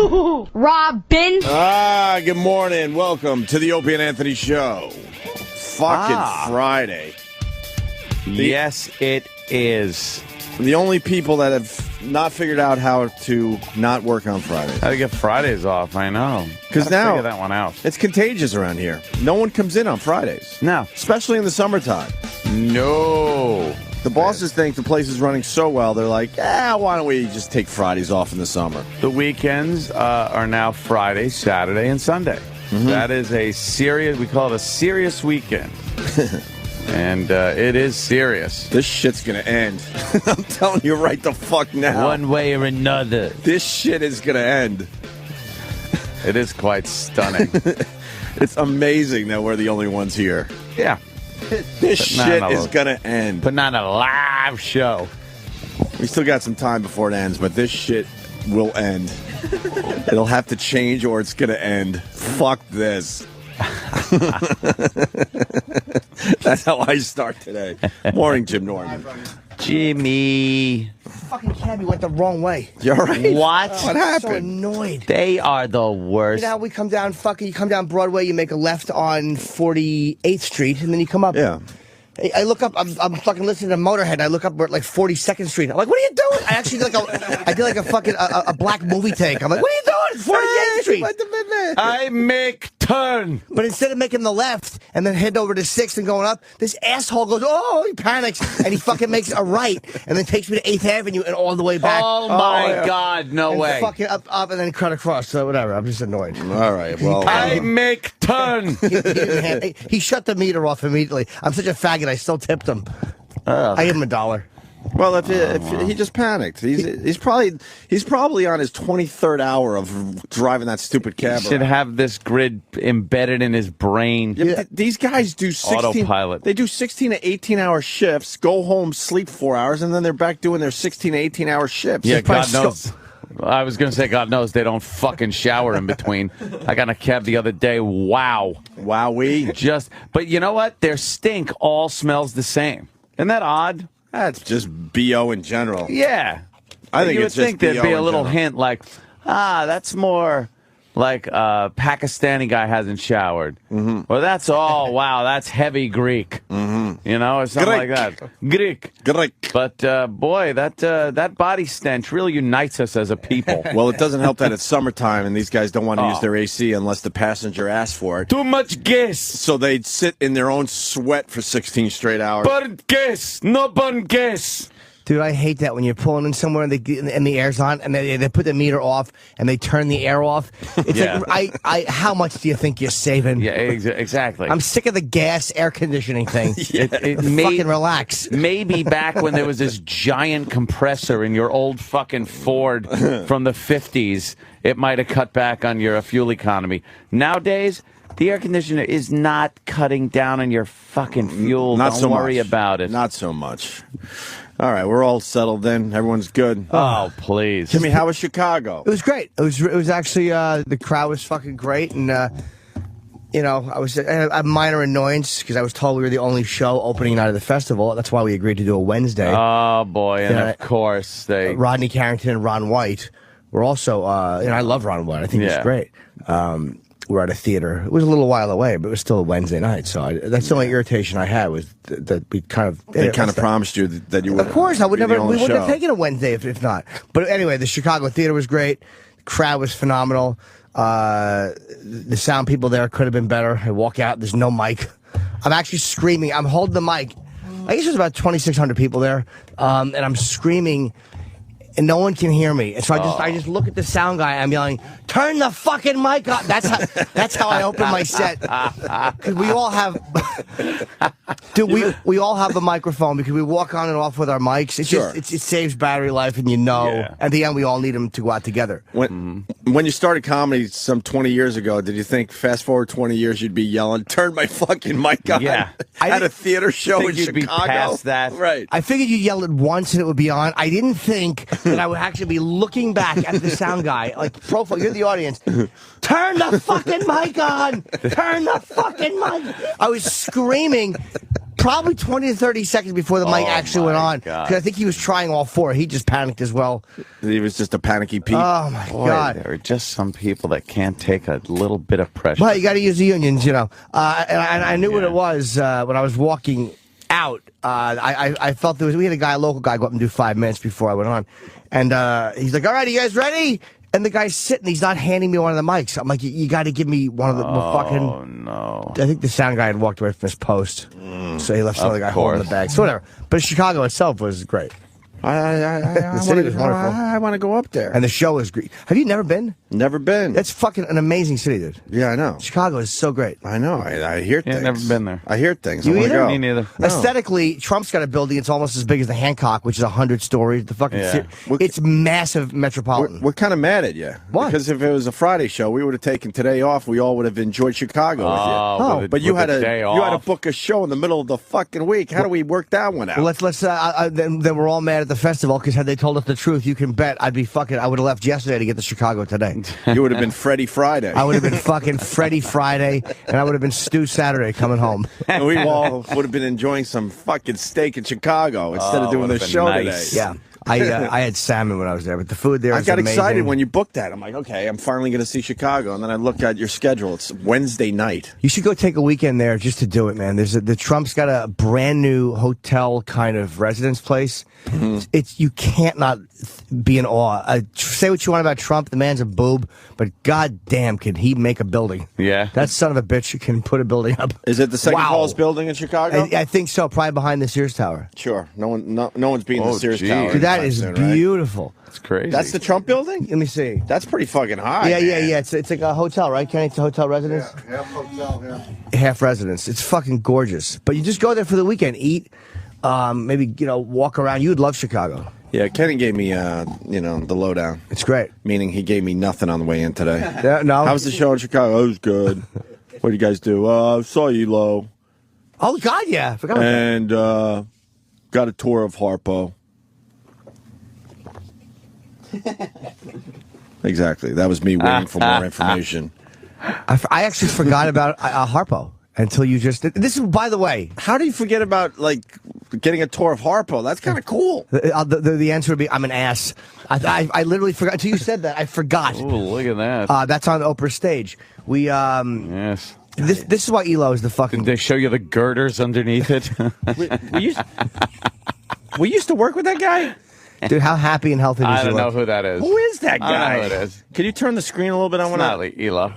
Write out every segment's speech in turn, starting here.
Robin. Good morning. Welcome to the Opie and Anthony show. Fucking Friday. Yes, it is. The only people that have not figured out how to not work on Fridays. How to get Fridays off, I know. Because now figure that one out. It's contagious around here. No one comes in on Fridays. No. Especially in the summertime. No. The bosses think the place is running so well, they're like, why don't we just take Fridays off in the summer? The weekends are now Friday, Saturday, and Sunday. Mm-hmm. That is we call it a serious weekend. And it is serious. This shit's going to end. I'm telling you right the fuck now. One way or another. This shit is going to end. It is quite stunning. It's amazing that we're the only ones here. Yeah. This shit is going to end. Putting on a live show. We still got some time before it ends, but this shit will end. It'll have to change or it's going to end. Fuck this. That's how I start today. Morning, Jim Norman. Jimmy. Fucking cabby went the wrong way. You all right? What? What I'm happened? so annoyed. They are the worst. You know how we come down, you come down Broadway, you make a left on 48th Street, and then you come up. Yeah. I look up, I'm fucking listening to Motorhead, I look up, we're at like 42nd Street. I'm like, what are you doing? I actually did like a fucking, a black movie take. I'm like, what are you doing? It's 48th Street. I make turn. But instead of making the left and then heading over to 6th and going up, this asshole goes, oh, he panics, and he fucking makes a right, and then takes me to 8th Avenue and all the way back. Oh my God, no and way. Fucking up, and then cut across, so whatever, I'm just annoyed. All right, well. I make turn. He shut the meter off immediately. I'm such a faggot, I still tipped him. I gave him $1. Well, if he just panicked, he's probably on his 23rd hour of driving that stupid cab. He should have this grid embedded in his brain. Yeah. These guys do 16. Autopilot. They do 16 to 18-hour shifts, go home, sleep 4 hours, and then they're back doing their 16 to 18-hour shifts. Yeah, God knows. I was going to say, God knows they don't fucking shower in between. I got in a cab the other day. Wow. Wowee. But you know what? Their stink all smells the same. Isn't that odd? That's just BO in general. Yeah. I think you it's would think just there'd BO be a in little general. hint like, that's more like a Pakistani guy hasn't showered. Mm-hmm. Or that's wow, that's heavy Greek. Mm-hmm. You know, or something Greek. like that. Greek. But boy, that body stench really unites us as a people. Well, it doesn't help that it's summertime and these guys don't want to use their AC unless the passenger asks for it. Too much gas. So they'd sit in their own sweat for 16 straight hours. Burnt gas. No burnt gas. Dude, I hate that when you're pulling in somewhere and the air's on and they put the meter off and they turn the air off. It's like, how much do you think you're saving? Yeah, exactly. I'm sick of the gas air conditioning thing. Fucking relax. Maybe back when there was this giant compressor in your old fucking Ford from the 50s, it might have cut back on your fuel economy. Nowadays, the air conditioner is not cutting down on your fucking fuel. Don't worry about it. Not so much. All right, we're all settled then. Everyone's good. Oh, please. Jimmy, how was Chicago? It was great. It was actually, the crowd was fucking great. And, you know, I had a minor annoyance because I was told we were the only show opening night of the festival. That's why we agreed to do a Wednesday. Oh, boy. And of course, Rodney Carrington and Ron White were also, I love Ron White. I think he's great. We're at a theater. It was a little while away, but it was still a Wednesday night. So that's the only irritation I had was that we kind of... They kind of promised you that you would... Of course, we wouldn't have taken a Wednesday if not. But anyway, the Chicago theater was great. The crowd was phenomenal. The sound people there could have been better. I walk out, there's no mic. I'm actually screaming. I'm holding the mic. I guess there's about 2,600 people there. And I'm screaming... and no one can hear me. And so I just look at the sound guy. I'm yelling, "Turn the fucking mic on!" That's how I open my set. Because we all have, dude. We all have a microphone because we walk on and off with our mics. It's Sure. just it saves battery life, and at the end we all need them to go out together. When you started comedy some 20 years ago, did you think fast forward 20 years you'd be yelling, "Turn my fucking mic on"? Yeah. At a theater show in you'd Chicago. be past that. Right. I figured you'd yell it once and it would be on. I didn't think that I would actually be looking back at the sound guy, like profile. You're the audience. Turn the fucking mic on. Turn the fucking mic. I was screaming. Probably 20 to 30 seconds before the mic actually went on. God. Because I think he was trying all four. He just panicked as well. He was just a panicky Pete. Oh, my Boy, God. there are just some people that can't take a little bit of pressure. Well, you got to use the unions, you know. And I knew what it was when I was walking out. I felt we had a local guy, go up and do 5 minutes before I went on. And he's like, all right, you guys ready? And the guy's sitting, he's not handing me one of the mics. I'm like, you got to give me one of the fucking... Oh, no. I think the sound guy had walked away from his post. So he left some other guy holding the bag. So whatever. But Chicago itself was great. The city was wonderful. I want to go up there. And the show was great. Have you never been? Never been. That's fucking an amazing city, dude. Yeah, I know. Chicago is so great. I know. I hear things. Never been there. I hear things. You I wanna either? go. Me neither. No. Aesthetically, Trump's got a building. It's almost as big as the Hancock, which is 100 stories. The fucking it's massive metropolitan. We're kind of mad at you. Why? Because if it was a Friday show, we would have taken today off. We all would have enjoyed Chicago with you. But you had to book a show in the middle of the fucking week. How do we work that one out? Well, let's then we're all mad at the festival because had they told us the truth, you can bet I would have left yesterday to get to Chicago today. You would have been Freddie Friday. I would have been fucking Freddie Friday, and I would have been Stu Saturday coming home. And we all would have been enjoying some fucking steak in Chicago instead of doing this show nice. today. Yeah. I had salmon when I was there, but the food there I is got amazing. excited when you booked that. I'm like, okay, I'm finally going to see Chicago. And then I looked at your schedule. It's Wednesday night. You should go take a weekend there just to do it, man. The Trump's got a brand new hotel kind of residence place. It's you can't not be in awe. Say what you want about Trump, the man's a boob, but goddamn, can he make a building? Yeah, that son of a bitch can put a building up. Is it the second tallest building in Chicago? I think so. Probably behind the Sears Tower. Sure, no one's beating the Sears Tower. Dude, that is beautiful. It's crazy. That's the Trump building? Let me see. That's pretty fucking high. Yeah. It's like a hotel, right? Kenny, it's a hotel residence? Yeah, half hotel, half residence. It's fucking gorgeous. But you just go there for the weekend, eat, maybe, walk around. You'd love Chicago. Yeah, Kenny gave me, the lowdown. It's great. Meaning he gave me nothing on the way in today. Yeah, no. How was the show in Chicago? It was good. What do you guys do? I saw Elo. Oh, God, yeah. I forgot about that. And got a tour of Harpo. Exactly. That was me waiting for more information. I actually forgot about Harpo until you just... This is, by the way... How do you forget about, getting a tour of Harpo? That's kind of cool. The answer would be, I'm an ass. I literally forgot. Until you said that, I forgot. Oh, look at that. That's on Oprah's stage. Yes. This is why Elo is the fucking... Did they show you the girders underneath it? we used to work with that guy? Dude, how happy and healthy does I he don't know look? who that is. Who is that guy? I don't know who it is. Can you turn the screen a little bit? I want Not Elo.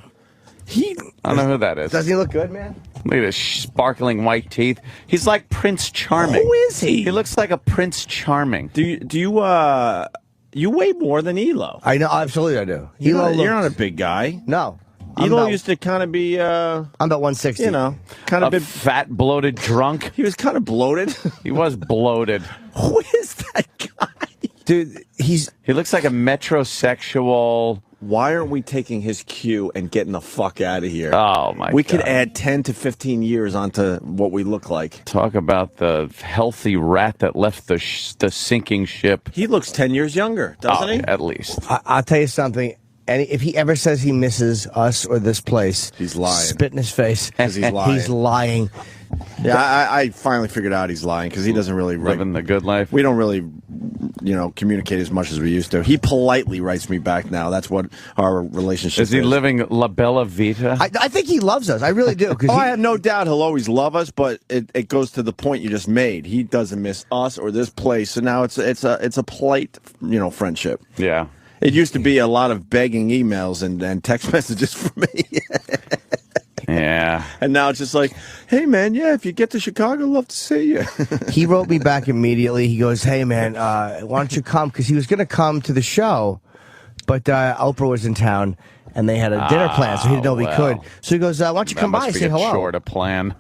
I don't know who that is. Doesn't he look good, man? Look at his sparkling white teeth. He's like Prince Charming. Who is he? He looks like a Prince Charming. Do you weigh more than Elo? I know, absolutely I do. You're not a big guy. No. Elo used to kind of be, I'm about 160. kind of a fat, bloated drunk. He was kind of bloated. He was bloated. Who is that guy? Dude, he looks like a metrosexual. Why aren't we taking his cue and getting the fuck out of here? Oh, my God. We could add 10 to 15 years onto what we look like. Talk about the healthy rat that left the sinking ship. He looks 10 years younger, doesn't he? At least. I'll tell you something. And if he ever says he misses us or this place, he's lying. Spit in his face. 'Cause he's lying. He's lying. Yeah, I finally figured out he's lying because he doesn't really living the good life. We don't really, communicate as much as we used to. He politely writes me back now. That's what our relationship is. Is he living La Bella Vita? I think he loves us. I really do. I have no doubt he'll always love us, but it goes to the point you just made. He doesn't miss us or this place, so now it's a polite, friendship. Yeah. It used to be a lot of begging emails and text messages for me. Yeah. And now it's just like, hey, man, if you get to Chicago, I'd love to see you. He wrote me back immediately. He goes, hey, man, why don't you come? Because he was going to come to the show, but Oprah was in town, and they had a dinner plan, so he didn't know if he could. So he goes, why don't you come by and say hello? Short a plan.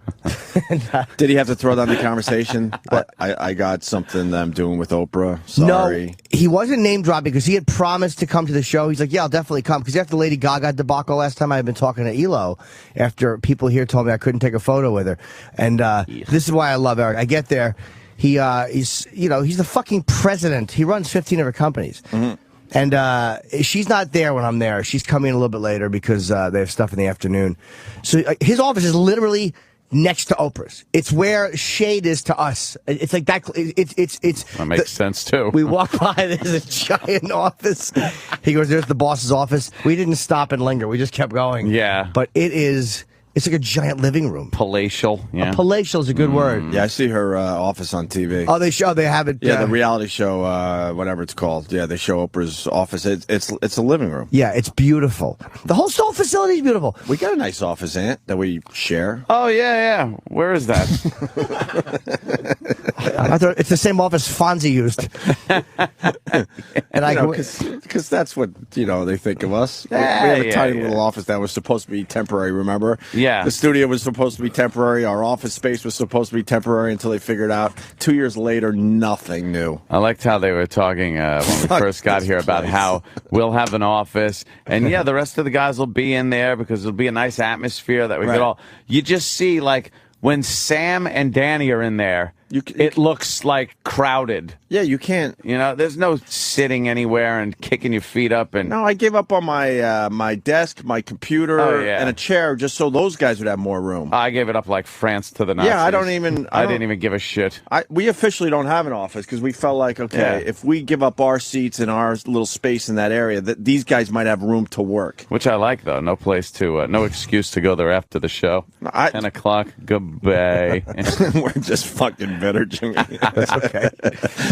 Did he have to throw down the conversation? I got something that I'm doing with Oprah. Sorry. No, he wasn't name dropping because he had promised to come to the show. He's like, yeah, I'll definitely come. Because after the Lady Gaga debacle last time, I had been talking to Elo after people here told me I couldn't take a photo with her. And this is why I love Erik. I get there. He's the fucking president. He runs 15 of her companies. Mm-hmm. And she's not there when I'm there. She's coming a little bit later because they have stuff in the afternoon. So his office is literally next to Oprah's. It's where shade is to us. It's like that. That makes sense too. We walk by, there's a giant office. He goes, there's the boss's office. We didn't stop and linger. We just kept going. Yeah. But it's like a giant living room. Palatial. Yeah. Palatial is a good word. Yeah, I see her office on TV. Oh, they have it. Yeah, the reality show, whatever it's called. Yeah, they show Oprah's office. It's a living room. Yeah, it's beautiful. The whole facility is beautiful. We got a nice office, Aunt, that we share. Oh, yeah. Where is that? I thought it's the same office Fonzie used. And because that's what they think of us. We Yeah, have a yeah, tiny yeah. little office that was supposed to be temporary. Remember? Yeah. The studio was supposed to be temporary. Our office space was supposed to be temporary until they figured out 2 years later nothing new. I liked how they were talking when we first got here about how we'll have an office, and the rest of the guys will be in there because it'll be a nice atmosphere that we could all. You just see like when Sam and Danny are in there. It looks like crowded. Yeah, you can't. There's no sitting anywhere and kicking your feet up. And No, I gave up on my my desk, my computer, and a chair just so those guys would have more room. I gave it up like France to the Nazis. Yeah, I didn't even give a shit. We officially don't have an office because we felt like, if we give up our seats and our little space in that area, that these guys might have room to work. Which I like, though. No place to, no excuse to go there after the show. 10 o'clock, goodbye. We're just fucking bitter, Jimmy. That's okay.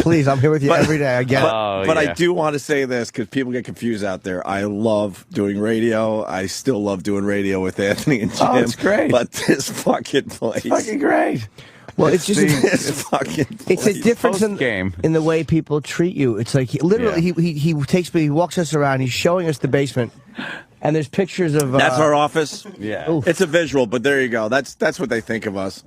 Please, I'm here with you every day. I get it. But I do want to say this because people get confused out there. I love doing radio. I still love doing radio with Anthony and Jim. Oh, it's great. But this fucking place. It's fucking great. Well, it's just this fucking place. it's a difference in the way people treat you. It's like he walks us around. He's showing us the basement, and there's pictures of. That's our office. Yeah, Oof. It's a visual, but there you go. That's what they think of us.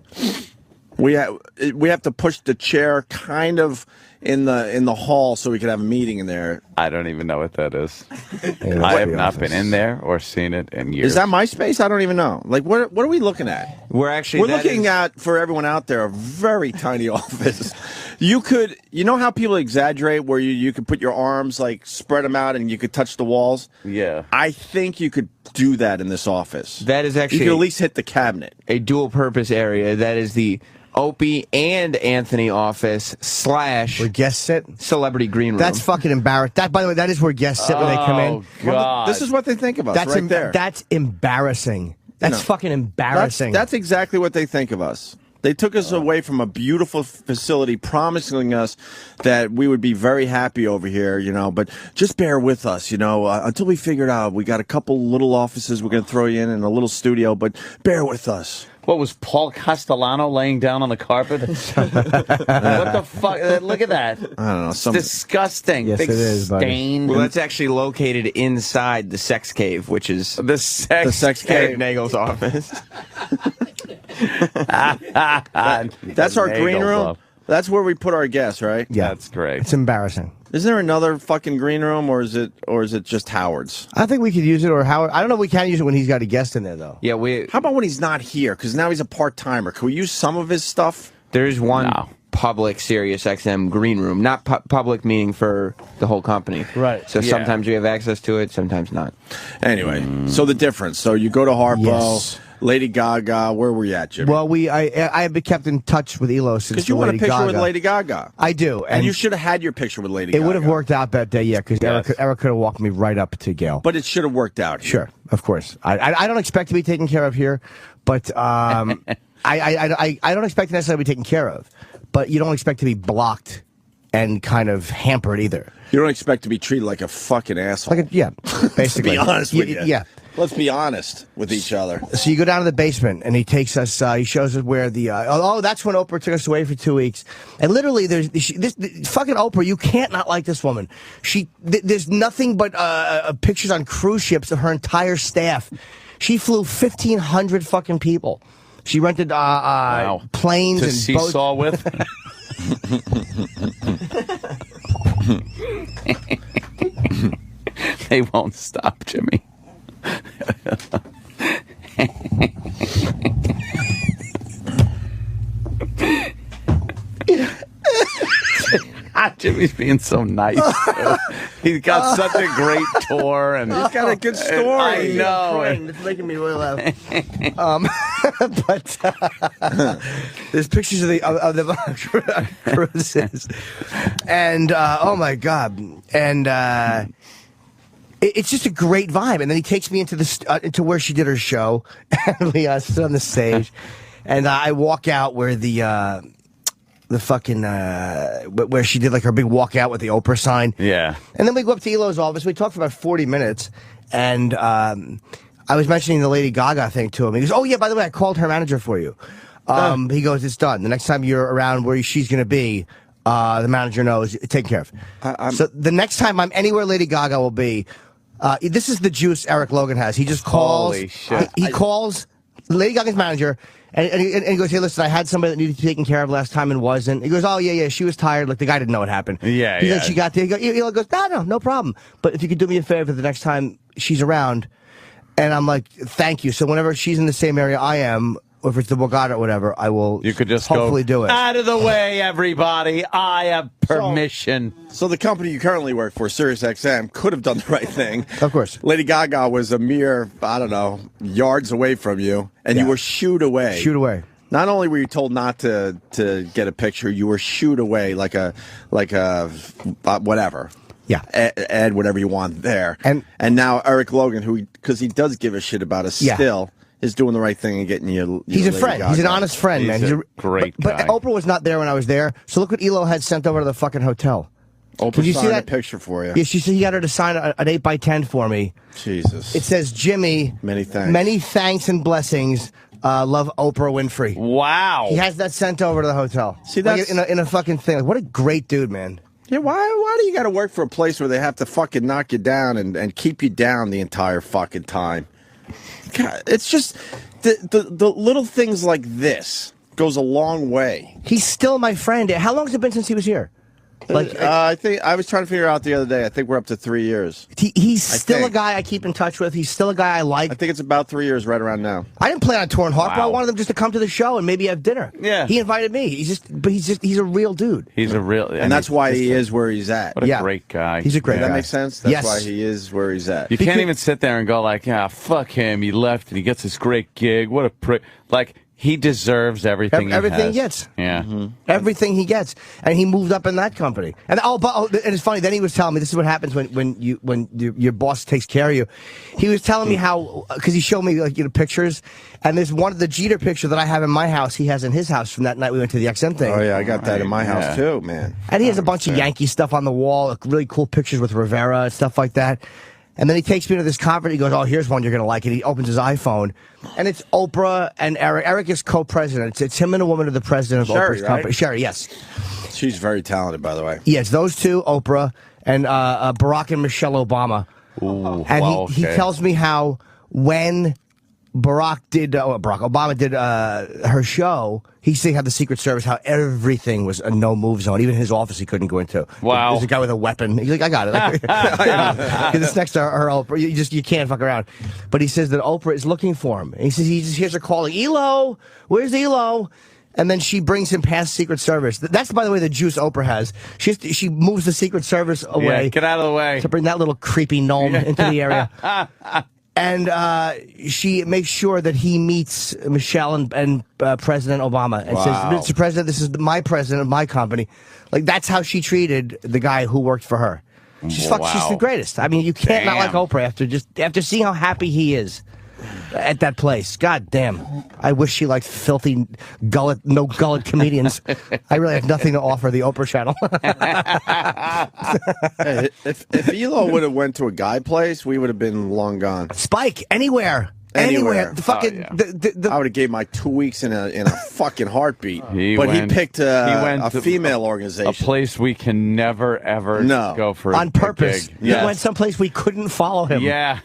We have to push the chair kind of in the hall so we could have a meeting in there. I don't even know what that is. I have not been in there or seen it in years. Is that my space? I don't even know. Like, what are we looking at? We're looking at, for everyone out there, a very tiny office. You know how people exaggerate where you could put your arms, like, spread them out and you could touch the walls? Yeah. I think you could do that in this office. That is actually... You could at least hit the cabinet. A dual-purpose area. That is the Opie and Anthony office / where guests sit. Celebrity green room. That's fucking embarrassing. By the way, that is where guests sit when they come in. Oh, God. This is what they think of us right there. That's embarrassing. That's fucking embarrassing. That's exactly what they think of us. They took us away from a beautiful facility, promising us that we would be very happy over here, but just bear with us, until we figure it out. We got a couple little offices we're going to throw you in and a little studio, but bear with us. What was Paul Castellano laying down on the carpet? What the fuck? Look at that. I don't know. It's disgusting. Yes, Big it is, buddy. stain. Well, that's actually located inside the sex cave, which is The sex Dave cave. Nagel's office. That's our Nagel green room. Club. That's where we put our guests, right? Yeah. That's great. It's embarrassing. Isn't there another fucking green room, or is it just Howard's? I think we could use it, or Howard. I don't know if we can use it when he's got a guest in there, though. Yeah, How about when he's not here? Because now he's a part-timer. Can we use some of his stuff? there's one No. public Sirius XM green room, not public meaning for the whole company. Right. So Yeah. sometimes you have access to it, sometimes not. Anyway, so the difference. So you go to Harpo, Yes. Lady Gaga. Where were you at, Jimmy? Well, I have been kept in touch with Elo since Because you the want a Lady picture Gaga. with Lady Gaga. I do, And you should have had your picture with Lady It Gaga. would have worked out that day, yeah, because Yes. Eric could have walked me right up to Gail. But it should have worked out. Here. Sure, of course. I don't expect to be taken care of here, but I don't expect to necessarily be taken care of. But you don't expect to be blocked and kind of hampered either. You don't expect to be treated like a fucking asshole. Yeah, basically. To be honest with you. Yeah. Let's be honest with each other. So you go down to the basement, and he takes us. He shows us where the. That's when Oprah took us away for 2 weeks. And literally, there's this fucking Oprah. You can't not like this woman. There's nothing but pictures on cruise ships of her entire staff. She flew 1,500 fucking people. She rented planes to and seesaw boats. with. They won't stop, Jimmy. Jimmy, He's being so nice. He's got such a great tour, and He's got a good story. I know. It's making me really laugh. But there's pictures of the cruises, and oh my god, and it's just a great vibe. And then he takes me into into where she did her show, and we sit on the stage, and I walk out where the fucking where she did like her big walkout with the Oprah sign. Yeah. And then we go up to Elo's office. We talked for about 40 minutes, and I was mentioning the Lady Gaga thing to him. He goes, "Oh yeah, by the way, I called her manager for you." He goes, "It's done. The next time you're around where she's going to be, the manager knows. Taken care of." So the next time I'm anywhere Lady Gaga will be, this is the juice Erik Logan has. He just calls. Holy shit. He calls Lady Gaga's manager. And he goes, "Hey, listen, I had somebody that needed to be taken care of last time and wasn't." He goes, "Oh, yeah, she was tired." Like, the guy didn't know what happened. Yeah, He yeah. said she got there. He goes, no problem. But if you could do me a favor the next time she's around. And I'm like, "Thank you." So whenever she's in the same area I am, or if it's the Borgata or whatever, I will You could just hopefully go, do it. out of the way, everybody. I have permission. So the company you currently work for, SiriusXM, could have done the right thing. Of course. Lady Gaga was a mere, I don't know, yards away from you, and you Yeah. were shooed away. Shoot away. Not only were you told not to get a picture, you were shooed away like a whatever. Yeah. Add whatever you want there. And now Erik Logan, because he does give a shit about us Yeah. still, is doing the right thing and getting you. He's a Lady friend. Gaga. He's an honest friend, He's man. a great but guy. Oprah was not there when I was there. So look what Elo had sent over to the fucking hotel. Oprah Did you see signed that a picture for you? Yeah, she said he got her to sign an 8x10 for me. Jesus. It says, "Jimmy, Many thanks. Many thanks and blessings. Love, Oprah Winfrey." Wow. He has that sent over to the hotel. See, Like, that's- in a fucking thing. Like, what a great dude, man. Yeah, why do you got to work for a place where they have to fucking knock you down and keep you down the entire fucking time? God, it's just the little things like this goes a long way. He's still my friend. How long has it been since he was here? Like, I think I was trying to figure out the other day. I think we're up to 3 years. he's still a think. guy I keep in touch with. He's still a guy I like. I think it's about 3 years right around now. I didn't plan on touring Harpo. Wow. I wanted him just to come to the show and maybe have dinner. Yeah. He invited me. He's a real dude. He's a real... And that's why he is where he's at. What a Yeah. great guy. He's a great Does guy. that make sense? That's Yes. why he is where he's at. You can't even sit there and go like, "Yeah, fuck him. He left and he gets this great gig. What a prick." Like, he deserves everything Everything he he has. gets. Yeah. Everything he gets, and he moved up in that company. And and it's funny. Then he was telling me this is what happens when your boss takes care of you. He was telling me how, because he showed me pictures, and there's one of the Jeter picture that I have in my house. He has in his house from that night we went to the XM thing. Oh yeah, I got that in my Yeah. house too, man. And he has a bunch of Yankee stuff on the wall, like really cool pictures with Rivera and stuff like that. And then he takes me to this conference. He goes, "Oh, here's one you're going to like." And he opens his iPhone. And it's Oprah and Erik. Erik is co-president. It's him and a woman are the president of Sherry, Oprah's right? company. Sherry, yes. She's very talented, by the way. Yes, those two, Oprah, and Barack and Michelle Obama. Ooh, And wow, he okay. tells me how when Barack Obama did her show, he said how the Secret Service, how everything was a no-move zone. Even his office he couldn't go into. Wow. There's a guy with a weapon. He's like, "I got it." Because it's next to her Oprah. You can't fuck around. But he says that Oprah is looking for him. And he says he just hears her calling, "Elo, where's Elo?" And then she brings him past Secret Service. That's, by the way, the juice Oprah has. She moves the Secret Service away. Yeah, get out of the way. To bring that little creepy gnome into the area. And she makes sure that he meets Michelle and President Obama and Wow. says, "Mr. President, this is my president of my company." Like, that's how she treated the guy who worked for her. She's Wow. the greatest. I mean, you can't not like Damn. Oprah after seeing how happy he is at that place. God damn. I wish she liked filthy, no gullet comedians. I really have nothing to offer the Oprah channel. Hey, if Elo would have went to a guy place, we would have been long gone. Spike, anywhere. Anywhere. The fucking, Oh, yeah. the, I would have gave my 2 weeks in a fucking heartbeat. He but went- he picked he went a to female a organization. place we can never, ever No. go for on a purpose. gig. He Yes. went someplace we couldn't follow him. Yeah,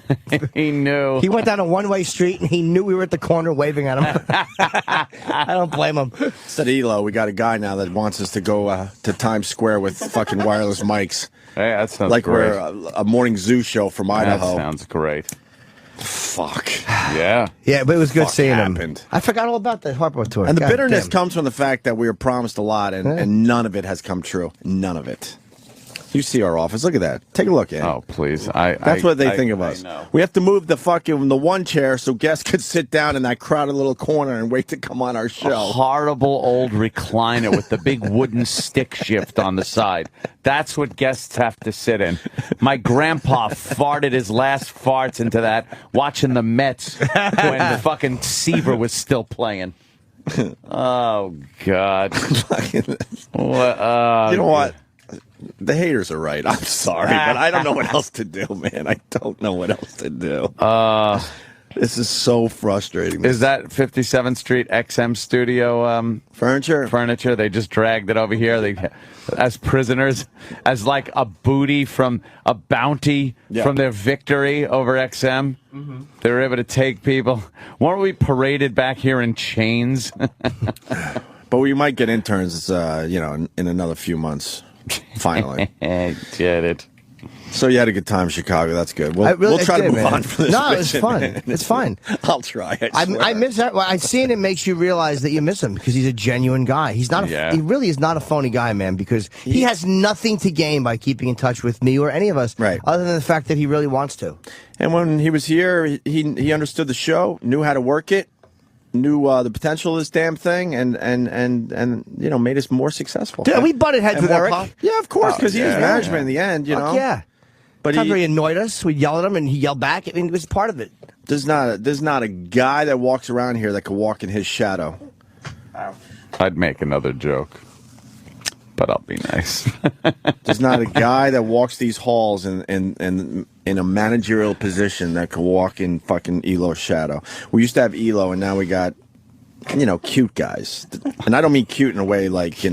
he knew. He went down a one-way street and he knew we were at the corner waving at him. I don't blame him. Said Elo, we got a guy now that wants us to go to Times Square with fucking wireless mics. Hey, that sounds Like great. we're a morning zoo show from That Idaho. sounds great. Fuck. Yeah. Yeah, but it was good Fuck seeing him. happened. I forgot all about the Harpo tour. And the God bitterness damn. comes from the fact that we were promised a lot and none of it has come true. None of it. You see our office. Look at that. Take a look at it. Oh, please. That's what they think of us. know. We have to move the one chair so guests could sit down in that crowded little corner and wait to come on our A show. horrible old recliner with the big wooden stick shift on the side. That's what guests have to sit in. My grandpa farted his last farts into that watching the Mets when fucking Seaver was still playing. Oh, God. You know what? The haters are right. I'm sorry, but I don't know what else to do, man. I don't know what else to do. This is so frustrating. Is that 57th Street XM Studio furniture? Furniture. They just dragged it over here. As prisoners, as like a booty from a bounty from their victory over XM. Mm-hmm. They were able to take people. Weren't we paraded back here in chains? But we might get interns, in another few months. Finally. Get it. So you had a good time in Chicago. That's good. We'll try to move on from this. No, it's fun. Man. It's fine. I'll try. I miss that. Well, seeing it makes you realize that you miss him because he's a genuine guy. He's not. He really is not a phony guy, man. Because he has nothing to gain by keeping in touch with me or any of us, right? Other than the fact that he really wants to. And when he was here, he understood the show, knew how to work it. Knew the potential of this damn thing, and made us more successful. Dude, we butted heads with Erik. Yeah, of course, because he was management in the end. Yeah. But he annoyed us. We'd yell at him, and he yelled back. I mean, it was part of it. There's not a guy that walks around here that could walk in his shadow. I'd make another joke, but I'll be nice. There's not a guy that walks these halls in a managerial position that could walk in fucking Elo's shadow. We used to have Elo, and now we got, cute guys. And I don't mean cute in a way like,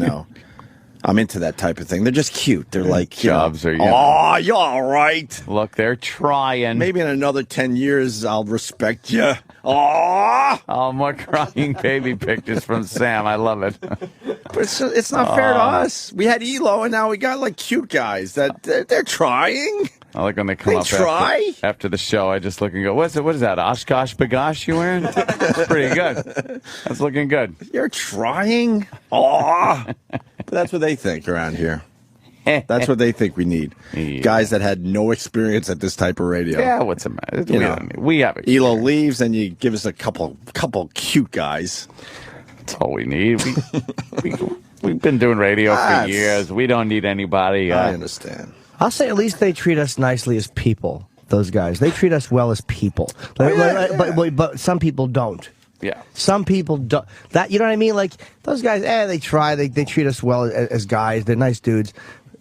I'm into that type of thing. They're just cute. They're like, jobs are. Oh, you're all right. Look, they're trying. Maybe in another 10 years, I'll respect you. Oh, more crying baby pictures from Sam. I love it. But it's not fair to us. We had Elo, and now we got like cute guys that they're trying. I like when they come up after the show. I just look and go, what is that? Oshkosh bagosh you wearing? That's pretty good. That's looking good. You're trying? But that's what they think around here. That's what they think we need. Yeah. Guys that had no experience at this type of radio. Yeah, what's the matter? We have it. Elo leaves, and you give us a couple cute guys. That's all we need. We've been doing radio for years. We don't need anybody. I understand. I'll say at least they treat us nicely as people, those guys. They treat us well as people. But some people don't. Yeah. Some people don't. You know what I mean? Like, those guys, they try. They treat us well as guys. They're nice dudes.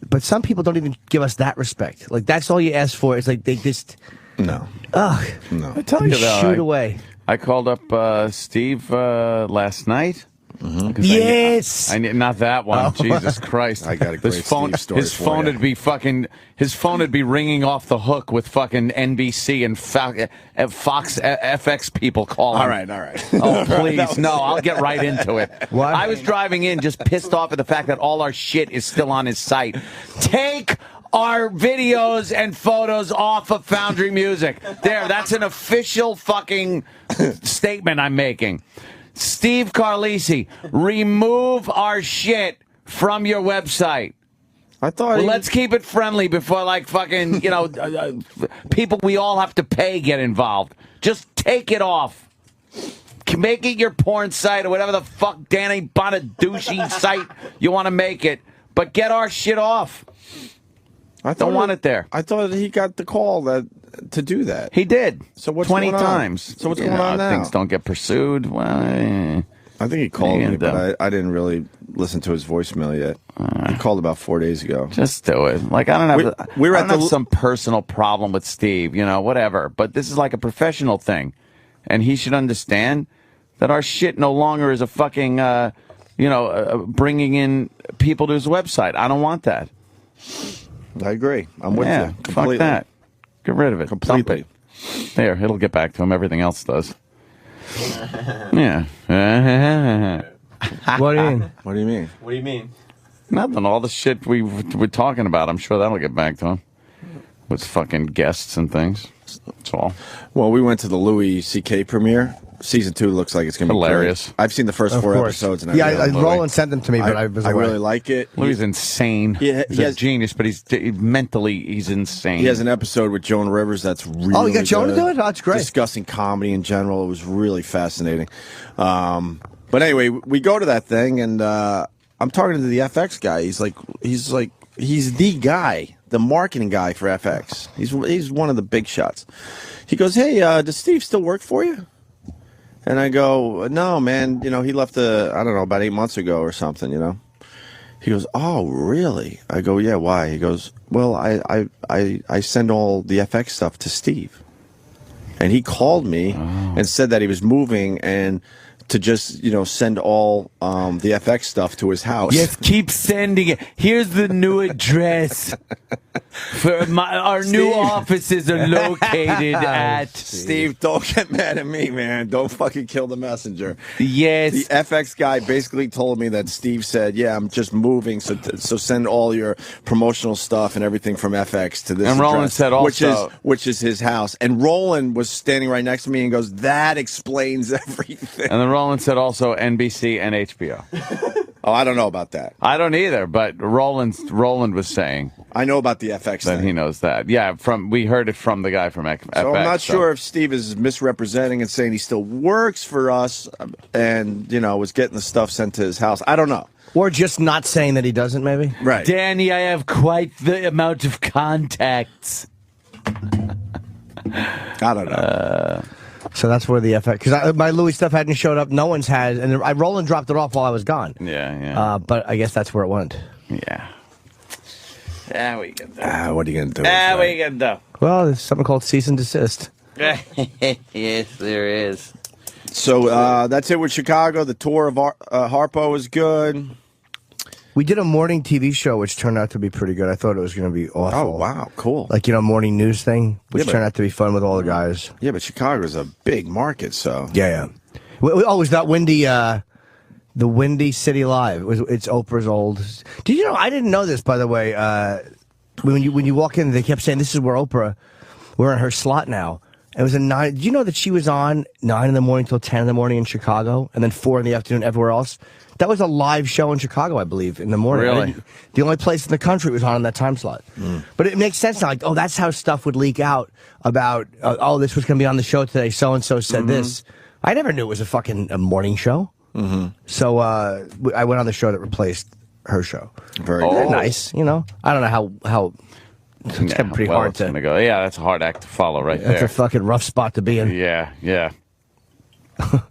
But some people don't even give us that respect. Like, that's all you ask for. It's like they just... No. Ugh. No. I tell you, though, shoot away. I called up Steve last night. Mm-hmm. Yes, not that one. Oh. Jesus Christ! I got a great Steve story His phone would be His phone would be ringing off the hook with fucking NBC and Fox FX people calling. All right. Oh please, no! I'll get right into it. What? I was driving in, just pissed off at the fact that all our shit is still on his site. Take our videos and photos off of Foundry Music. That's an official fucking statement I'm making. Steve Carlisi, remove our shit from your website. I thought. Let's keep it friendly before, like, fucking, people we all have to pay get involved. Just take it off. Make it your porn site or whatever the fuck Danny Bonaducci site you want to make it. But get our shit off. I don't want it there. I thought he got the call to do that. He did. So what's 20 going on? times. So what's going on now? Things don't get pursued. Well, I think he called me, but I didn't really listen to his voicemail yet. He called about 4 days ago. Just do it. Like, I don't have some personal problem with Steve, whatever. But this is like a professional thing. And he should understand that our shit no longer is a fucking, bringing in people to his website. I don't want that. I agree. I'm with you. Completely. Fuck that. Get rid of it. Completely. There, it'll get back to him. Everything else does. Yeah. What do you mean? What do you mean? What do you mean? Nothing. All the shit we're talking about, I'm sure that'll get back to him. With fucking guests and things. That's all. Well, we went to the Louis C.K. premiere. Season 2 looks like it's going to be Hilarious. Great. I've seen the first 4 episodes. And Roland sent them to me, but I was away. really like it. Louis insane. He's a genius, but he's mentally insane. He has an episode with Joan Rivers that's really Oh, you got Joan to do it? Oh, that's great. Discussing comedy in general. It was really fascinating. But anyway, we go to that thing, and I'm talking to the FX guy. He's the guy, the marketing guy for FX. He's one of the big shots. He goes, "Hey, does Steve still work for you?" And I go, "No, man. You know, he left I don't know, about 8 months ago or something. You know." He goes, "Oh, really?" I go, "Yeah. Why?" He goes, "Well, I send all the FX stuff to Steve." And he called me and said that he was moving and to just, send all the FX stuff to his house. Yes, keep sending it. Here's the new address. Our new offices are located at... Steve, don't get mad at me, man. Don't fucking kill the messenger. Yes. The FX guy basically told me that Steve said, "Yeah, I'm just moving, so send all your promotional stuff and everything from FX to this And address," Roland said also... Which is his house. And Roland was standing right next to me and goes, "That explains everything." And then Roland said also NBC and HBO. Oh, I don't know about that. I don't either, but Roland was saying... I know about the FX that thing. he knows that. Yeah, we heard it from the guy from FX. So I'm not sure if Steve is misrepresenting and saying he still works for us and, was getting the stuff sent to his house. I don't know. Or just not saying that he doesn't, maybe? Right. Danny, I have quite the amount of contacts. I don't know. So that's where the FX... Because my Louis stuff hadn't showed up. No one's had... And Roland dropped it off while I was gone. Yeah. But I guess that's where it went. Yeah. What are you going to do? What are you going to do? What are you going to Well, there's something called cease and desist. Yes, there is. So that's it with Chicago. The tour of Harpo was good. We did a morning TV show, which turned out to be pretty good. I thought it was going to be awful. Oh, wow. Cool. Like, morning news thing, which turned out to be fun with all the guys. Yeah, but Chicago's a big market, so. Yeah. Oh, was that the Windy City Live? It's Oprah's old. Did you know? I didn't know this, by the way. When you walk in, they kept saying, "This is where Oprah, we're in her slot now." It was a 9. Did you know that she was on 9 in the morning till 10 in the morning in Chicago, and then 4 in the afternoon everywhere else? That was a live show in Chicago, I believe, in the morning. Really? The only place in the country it was on in that time slot. But it makes sense now. Like, that's how stuff would leak out about, this was going to be on the show today. So-and-so said this. I never knew it was a morning show. So I went on the show that replaced her show. Very They're nice, I don't know how it's pretty hard to go. Yeah, that's a hard act to follow right there. That's a fucking rough spot to be in. Yeah. Yeah. Are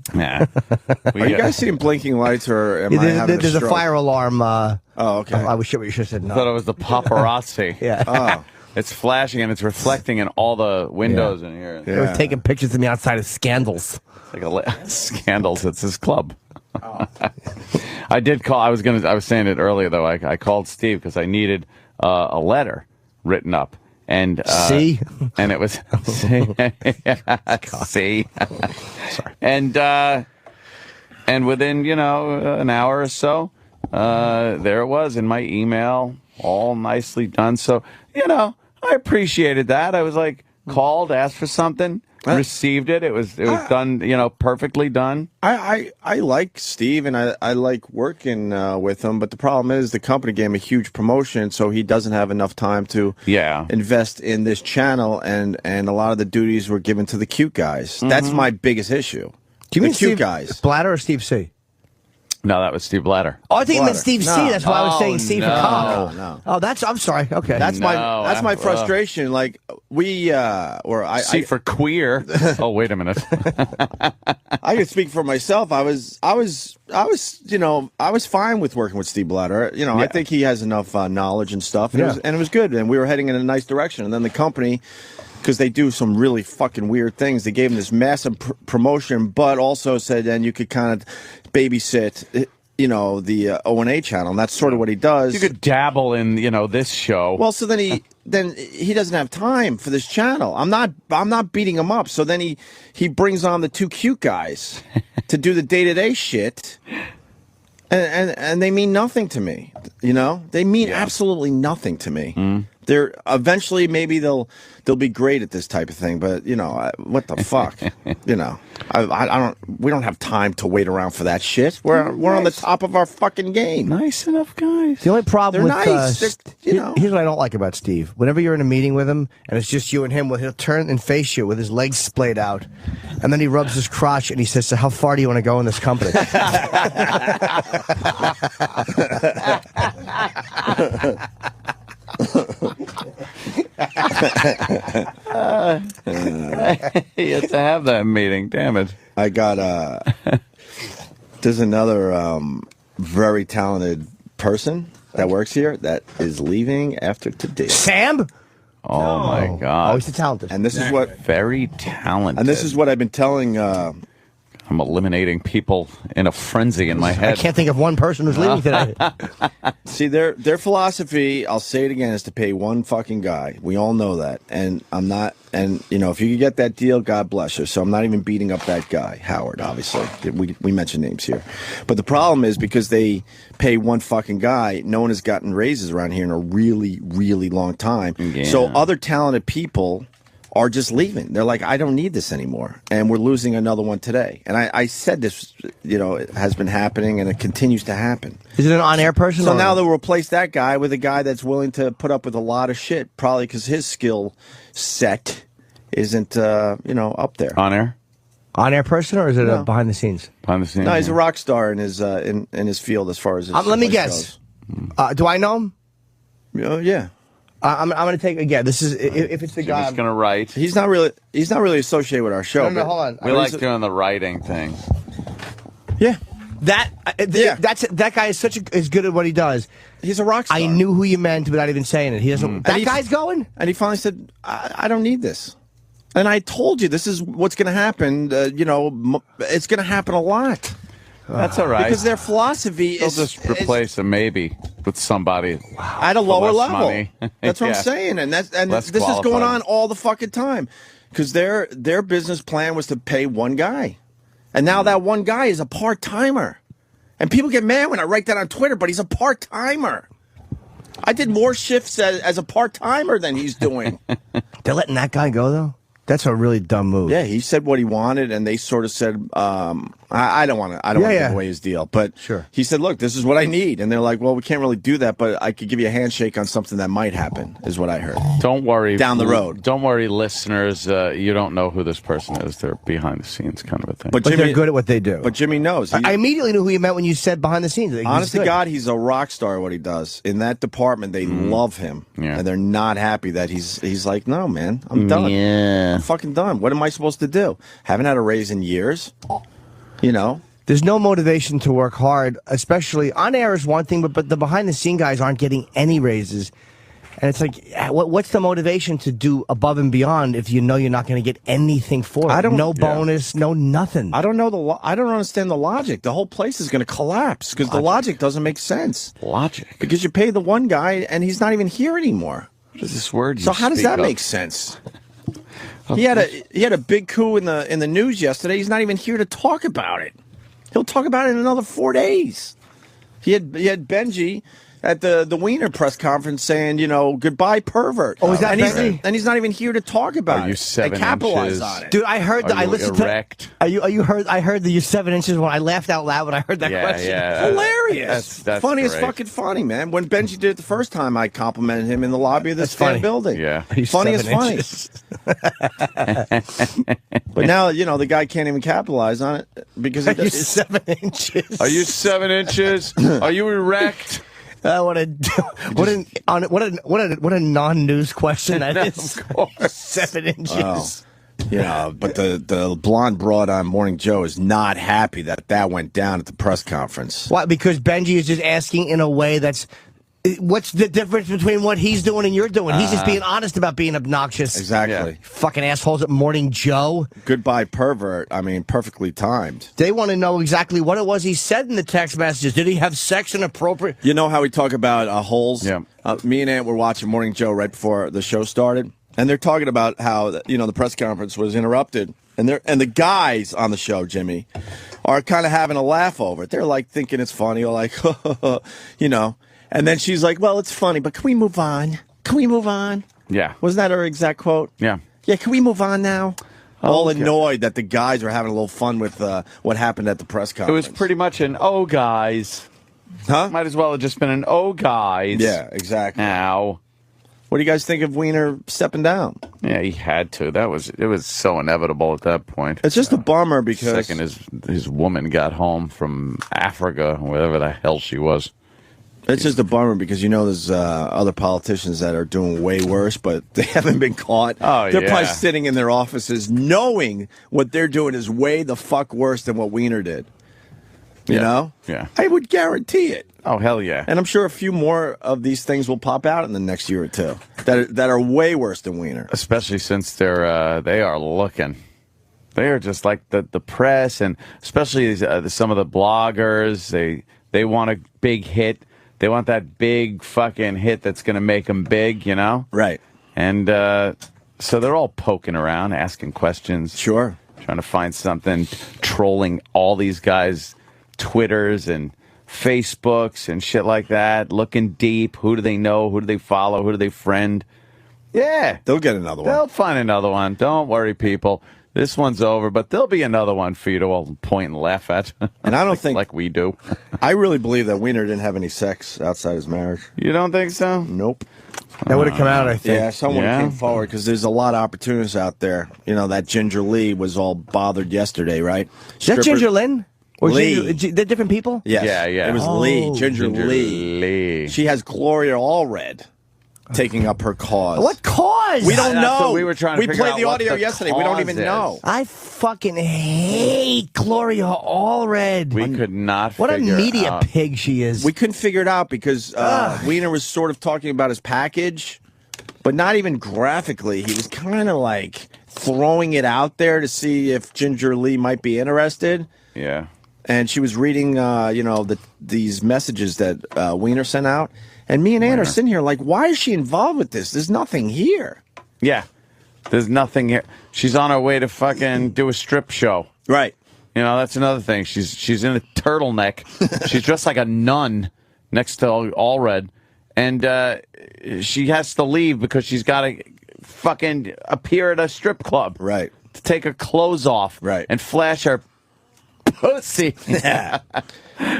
you guys seeing blinking lights, or am I having There's a fire alarm. Oh, okay. I wish you should have said no. I thought it was the paparazzi. Yeah. Oh. It's flashing and it's reflecting in all the windows in here. They were taking pictures of me outside of Scandals. Like Scandals. It's his club. I did call. I was saying it earlier though. I called Steve because I needed a letter written up. And see, and it was see, sorry. And within an hour or so, there it was in my email, all nicely done. So I appreciated that. I was like called, asked for something, received it. It was done, perfectly done. I like Steve, and I like working with him, but the problem is the company gave him a huge promotion, so he doesn't have enough time to invest in this channel, and a lot of the duties were given to the cute guys. That's my biggest issue. Do you mean cute Steve guys? Blatter or Steve C? No, that was Steve Blatter. Oh, I think you meant Steve C. That's why I was saying C for cock. No. Oh, I'm sorry. Okay. That's my frustration. Like C for queer. Oh, wait a minute. I can speak for myself. I was fine with working with Steve Blatter. I think he has enough knowledge and stuff, and it was good, and we were heading in a nice direction. And then the company, because they do some really fucking weird things, they gave him this massive promotion, but also said, and you could kind of babysit, the O&A channel, and that's sort of what he does. You could dabble in, this show. Well, so then he doesn't have time for this channel. I'm not beating him up. So then he brings on the two cute guys to do the day-to-day shit. and they mean nothing to me. You know, they mean absolutely nothing to me. They're eventually maybe they'll be great at this type of thing, but you know what the fuck, you know, I don't. We don't have time to wait around for that shit. We're on the top of our fucking game. Nice enough guys. The only problem They're with nice. here's what I don't like about Steve. Whenever you're in a meeting with him and it's just you and him, he'll turn and face you with his legs splayed out, and then he rubs his crotch and he says, "So how far do you want to go in this company?" You have to have that meeting. Damn it. I got there's another very talented person that works here that is leaving after today. Sam? Oh my God. Oh, he's the talented. And this is what Very talented. and this is what I've been telling I'm eliminating people in a frenzy in my I head. can't think of one person who's leaving today. see their philosophy, I'll say it again, is to pay one fucking guy. We all know that. And I'm not and you know, if you could get that deal, God bless you. So I'm not even beating up that guy, Howard, obviously. We mentioned names here. But the problem is because they pay one fucking guy, no one has gotten raises around here in a really, really long time. Yeah. So other talented people are just leaving. They're like, I don't need this anymore. And we're losing another one today. And I said this, you know, it has been happening and it continues to happen. Is it an on-air person? So or- now they'll replace that guy with a guy that's willing to put up with a lot of shit, probably because his skill set isn't, you know, up there. On air? on-air person, or is it No. behind the scenes? Behind the scenes? No, he's a rock star in his field as far as his Let me voice guess. Do I know him? goes. Oh, yeah. I'm going to take again. This is if it's the guy. He's going to write. He's not really associated with our show. No, hold on. We like doing the writing thing. Yeah. That guy is is good at what he does. He's a rock star. I knew who you meant without even saying it. He doesn't. That guy's going. And he finally said, I don't need this. And I told you this is what's going to happen. It's going to happen a lot. That's all right. Because their philosophy They'll is just replace a maybe with somebody at a lower less level. money. That's what Yeah. I'm saying, and Less this is going qualified. on all the fucking time. Because their business plan was to pay one guy, and now that one guy is a part timer, and people get mad when I write that on Twitter. But he's a part timer. I did more shifts as a part timer than he's doing. They're letting that guy go though. That's a really dumb move. Yeah, he said what he wanted, and they sort of said, I don't want to give away his deal. But Sure. he said, look, this is what I need. And they're like, well, we can't really do that, but I could give you a handshake on something that might happen, is what I heard. Don't worry. Down the road. Don't worry, listeners. You don't know who this person is. They're behind the scenes kind of a thing. But But Jimmy, they're good at what they do. But Jimmy knows. I immediately knew who you meant when you said behind the scenes. He's Honest to good. God, he's a rock star at what he does. In that department, they love him. Yeah. And they're not happy that he's like, no, man, I'm done. Yeah. I'm fucking done. What am I supposed to do? Haven't had a raise in years. You know? There's no motivation to work hard, especially on air is one thing, but the behind the scene guys aren't getting any raises. And it's like, what's the motivation to do above and beyond if you know you're not going to get anything for it? No bonus, no nothing. I don't know I don't understand the logic. The whole place is going to collapse because the logic doesn't make sense. Logic. Because you pay the one guy and he's not even here anymore. What is this word? So how does that make sense? He had a big coup in the news yesterday. He's not even here to talk about it. He'll talk about it in another 4 days. He had Benji at the Weiner press conference saying, goodbye pervert. Oh, is that and Benji? and he's not even here to talk about Are you it. 7 and capitalize inches? on it. Dude, I heard that. Are I you listened erect? to. You heard? I heard that you're 7 inches when I laughed out loud when I heard that question. Yeah. Hilarious. That's funny as great. fucking funny, man. When Benji did it the first time, I complimented him in the lobby of this That's funny. damn building. Yeah. He's Funny as 7 funny. inches. But now, the guy can't even capitalize on it because Are you 7 inches? Are you 7 inches? Are you erect? What a non-news question that is. Of course. 7 inches. But the blonde broad on Morning Joe is not happy that went down at the press conference. Why? Because Benji is just asking in a way that's. What's the difference between what he's doing and you're doing? He's just being honest about being obnoxious. Exactly. Fucking assholes at Morning Joe. Goodbye, pervert. I mean, perfectly timed. They want to know exactly what it was he said in the text messages. Did he have sex inappropriate? You know how we talk about holes? Yeah. Me and Ant were watching Morning Joe right before the show started, and they're talking about how the press conference was interrupted And the guys on the show, Jimmy, are kind of having a laugh over it. They're like thinking it's funny, or like, you know. And then she's like, "Well, it's funny, but can we move on? Can we move on?" Yeah. Wasn't that her exact quote? Yeah. Yeah, can we move on now? All okay. annoyed that the guys were having a little fun with what happened at the press It conference. was pretty much an "oh guys." Huh? Might as well have just been an "oh guys." Yeah, exactly. Now. What do you guys think of Weiner stepping down? Yeah, he had to. It was so inevitable at that point. It's just a bummer because Second his woman got home from Africa, wherever the hell she was. it's just a bummer because you know there's other politicians that are doing way worse, but they haven't been caught. Oh, they're yeah. probably sitting in their offices knowing what they're doing is way the fuck worse than what Weiner did. You Yeah. know? Yeah. I would guarantee it. Oh, hell yeah. And I'm sure a few more of these things will pop out in the next year or two that are way worse than Weiner. Especially since they are looking. They are just like the press, and especially some of the bloggers. They want a big hit. They want that big fucking hit that's going to make them big, you know? Right. And so they're all poking around, asking questions. Sure. Trying to find something, trolling all these guys' Twitters and Facebooks and shit like that, looking deep. Who do they know? Who do they follow? Who do they friend? Yeah. They'll get another one. They'll find another one. Don't worry, people. This one's over, but there'll be another one for you to all point and laugh at. And I don't think like we do. I really believe that Weiner didn't have any sex outside his marriage. You don't think so? Nope. That would have come out, I think. Yeah, someone Yeah. came forward because there's a lot of opportunities out there. You know, that Ginger Lee was all bothered yesterday, right? Is that Ginger Lynn? Or Lee. They're different people? Yes. Yeah. It was Oh. Lee, Ginger Lee. She has Gloria Allred taking up her cause. What cause? We don't That's know. what we were trying to figure played out the what audio the yesterday. We don't even cause is. know. I fucking hate Gloria Allred. We could not What a figure media out. pig she is. We couldn't figure it out because Weiner was sort of talking about his package, but not even graphically. He was kind of like throwing it out there to see if Ginger Lee might be interested. Yeah. And she was reading, these messages that Weiner sent out. And me and Ann are sitting here like, why is she involved with this? There's nothing here. Yeah. There's nothing here. She's on her way to fucking do a strip show. Right. You know, that's another thing. She's in a turtleneck. She's dressed like a nun next to Allred. And she has to leave because she's got to fucking appear at a strip club. Right. To take her clothes off. Right. And flash her pussy. Yeah.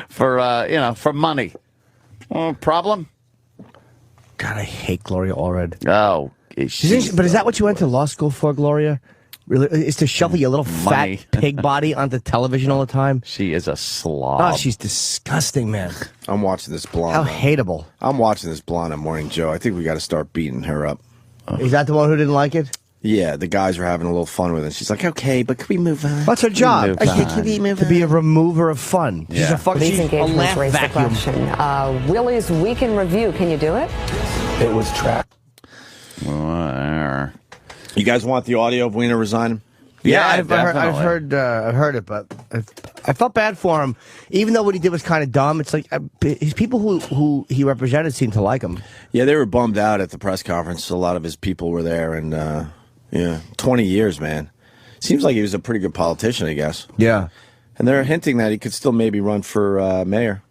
for money. Problem? God, I hate Gloria Allred. Oh. But is that what you went to law school for, Gloria? Really, is to shovel your little Money. fat pig body onto television all the time? She is a slob. Oh, she's disgusting, man. I'm watching this blonde. How hateable. I'm watching this blonde on Morning Joe. I think we got to start beating her up. Is that the one who didn't like it? Yeah, the guys were having a little fun with it. She's like, okay, but can we move on? What's her job? Move on. Can we move To be a remover of fun. She's Yeah. a fucking These she's a engagements laugh raise the vacuum. question. Willie's week in review. Can you do it? It was trapped. You guys want the audio of Weiner resigning? Yeah, I've definitely. heard it, but I felt bad for him. Even though what he did was kind of dumb, it's like his people who he represented seemed to like him. Yeah, they were bummed out at the press conference. A lot of his people were there, and 20 years, man. Seems like he was a pretty good politician, I guess. Yeah. And they're hinting that he could still maybe run for mayor.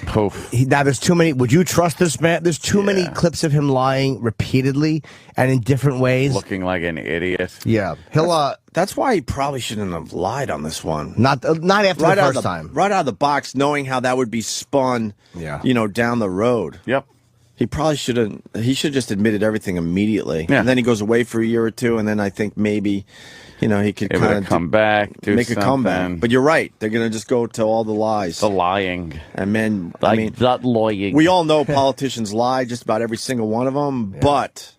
Poof. Now there's too many. Would you trust this man? There's too many clips of him lying repeatedly and in different ways. Looking like an idiot. Yeah, he'll That's why he probably shouldn't have lied on this one. not after Right the out of first time. Right out of the box, knowing how that would be spun, down the road. Yep. He probably shouldn't. He should just admitted everything immediately. Yeah. And then he goes away for a year or two, and then I think maybe, he could Able kind to of come back, do make a comeback. something. But you're right. They're going to just go to all the lies. The lying. And man, I mean, that lying. we all know politicians lie, just about every single one of them, but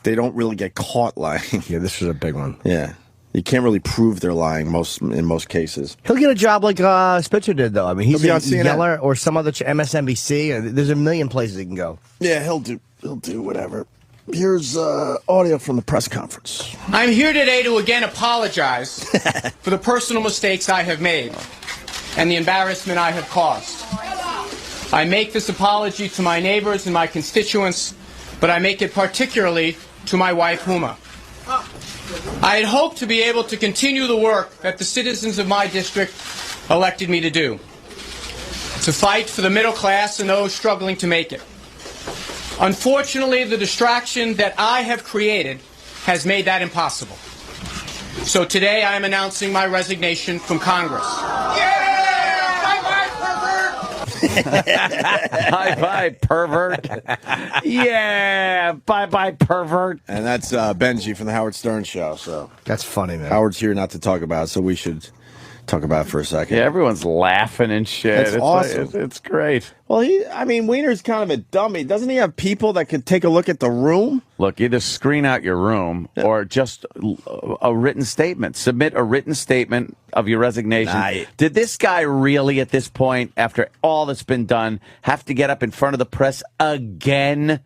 they don't really get caught lying. Yeah, this was a big one. Yeah. You can't really prove they're lying in most cases. He'll get a job like Spitzer did, though. I mean, he's He'll be a on CNN. Yeller or some other MSNBC. And there's a million places he can go. Yeah, he'll do whatever. Here's audio from the press conference. I'm here today to again apologize for the personal mistakes I have made and the embarrassment I have caused. I make this apology to my neighbors and my constituents, but I make it particularly to my wife, Huma. I had hoped to be able to continue the work that the citizens of my district elected me to do, to fight for the middle class and those struggling to make it. Unfortunately, the distraction that I have created has made that impossible. So today I am announcing my resignation from Congress. Bye-bye, pervert. Yeah, bye-bye, pervert. And that's Benji from the Howard Stern Show. So That's funny, man. Howard's here not to talk about it, so we should talk about it for a second. Yeah, everyone's laughing and shit. That's it's awesome. It's great. Well, Weiner's kind of a dummy. Doesn't he have people that could take a look at the room? Look, either screen out your room or just a written statement. Submit a written statement of your resignation. Did this guy really, at this point, after all that's been done, have to get up in front of the press again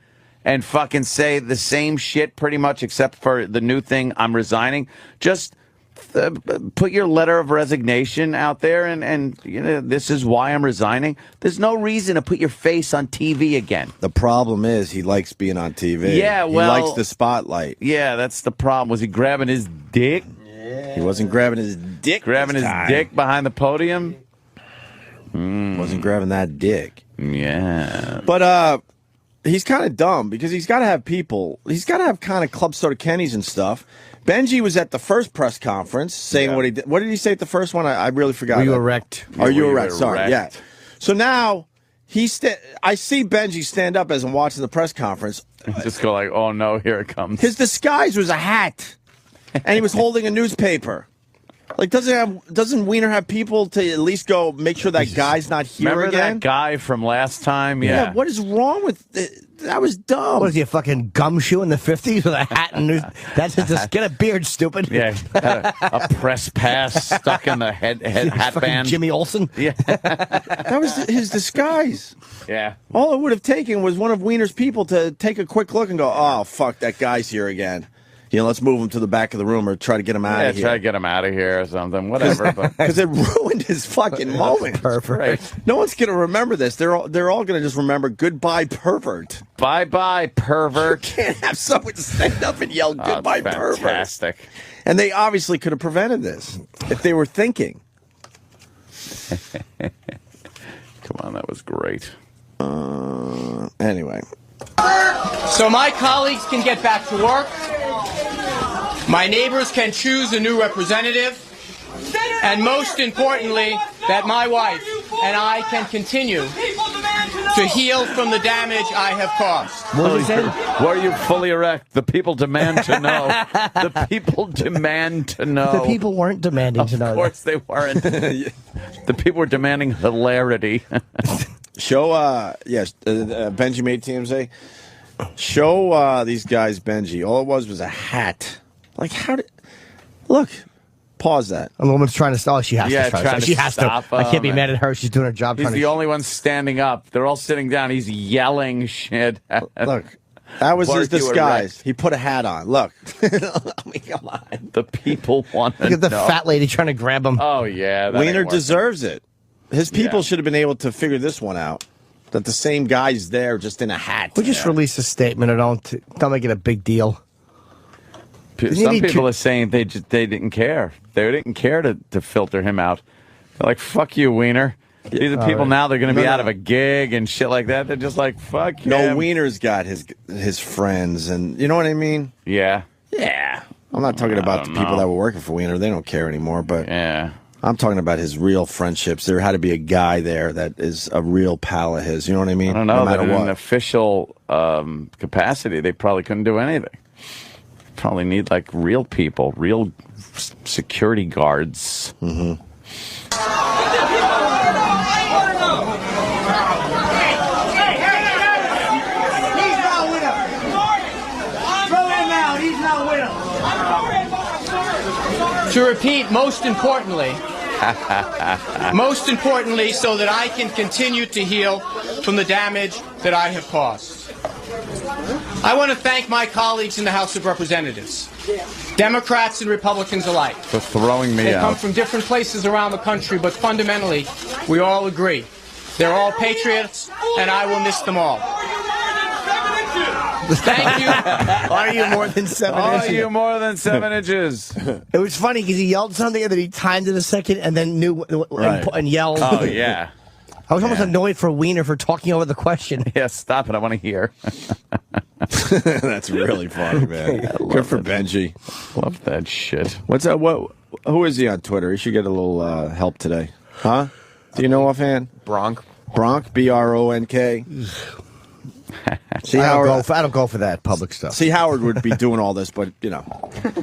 and fucking say the same shit pretty much, except for the new thing, I'm resigning? Just put your letter of resignation out there and you know, this is why I'm resigning. There's no reason to put your face on TV again. The problem is he likes being on TV. Yeah, well, he likes the spotlight. Yeah, that's the problem. Was he grabbing his dick? Yeah. He wasn't grabbing his dick. Grabbing his dick behind the podium? Wasn't grabbing that dick. Yeah. But he's kind of dumb because he's got to have people. He's got to have kind of Club Soda Kennys and stuff. Benji was at the first press conference saying what he did. What did he say at the first one? I really forgot. Were you erect? Are you erect? Sorry. Yeah. So now I see Benji stand up as I'm watching the press conference. Just go like, oh no, here it comes. His disguise was a hat, and he was holding a newspaper. Like, doesn't Weiner have people to at least go make sure that guy's not here Remember again? that guy from last time? Yeah. What is wrong with it? That was dumb. What is he, a fucking gumshoe in the 50s with a hat and news? That's just get a beard, stupid. Yeah, had a press pass stuck in the hat band. Jimmy Olsen. Yeah. That was his disguise. Yeah. All it would have taken was one of Weiner's people to take a quick look and go, oh, fuck, that guy's here again. You know, let's move him to the back of the room or try to get him out of here. Try to get him out of here or something, whatever. Because it ruined his fucking moment. Perfect. No one's going to remember this. They're all going to just remember goodbye, pervert. Bye-bye, pervert. You can't have someone stand up and yell goodbye, pervert. Fantastic. And they obviously could have prevented this if they were thinking. Come on, that was great. Anyway. So my colleagues can get back to work. My neighbors can choose a new representative. And most importantly, that my wife and I can continue to heal from the damage I have caused. Were you fully erect? The people demand to know. The people demand to know. The people weren't demanding to know. Of course they weren't. The people were demanding hilarity. Show, Benji made TMZ. Show these guys Benji. All it was a hat. Like, how did... Look, pause that. And the woman's trying to stall. She has to try. She has to. I can't be mad at her. She's doing her job. He's the only one standing up. They're all sitting down. He's yelling shit. Look, that was his disguise. He put a hat on. Look. I mean, come on. The people want to know. Look at the fat lady trying to grab him. Oh, yeah. Weiner deserves it. His people should have been able to figure this one out. That the same guy's there, just in a hat. We just release a statement and don't make it a big deal. Some people are saying they didn't care. They didn't care to filter him out. They're like, fuck you, Weiner. These are people now, they're going to be out of a gig and shit like that. They're just like, fuck him. No, Weiner's got his friends, and you know what I mean? Yeah. Yeah. I'm not talking about the people that were working for Weiner. They don't care anymore, but yeah. I'm talking about his real friendships. There had to be a guy there that is a real pal of his. You know what I mean? I don't know. No matter what. In an official capacity, they probably couldn't do anything. Probably need like real people, real security guards. Mm-hmm. To repeat, most importantly, so that I can continue to heal from the damage that I have caused. I want to thank my colleagues in the House of Representatives, Democrats and Republicans alike. For throwing me They out. come from different places around the country, but fundamentally, we all agree. They're all patriots, and I will miss them all. Thank you. Are you more than 7 Are inches? you more than 7 inches? It was funny because he yelled something and then he timed it a second and then knew and yelled. Oh, yeah. I was almost annoyed for Weiner for talking over the question. Yeah, stop it. I want to hear. That's really funny, man. Good for Benji. Love that shit. What's that? Who is he on Twitter? He should get a little help today. Huh? Do you know offhand? Bronk. Bronk, See, I Howard, don't go for that public stuff. see, Howard would be doing all this, but, you know,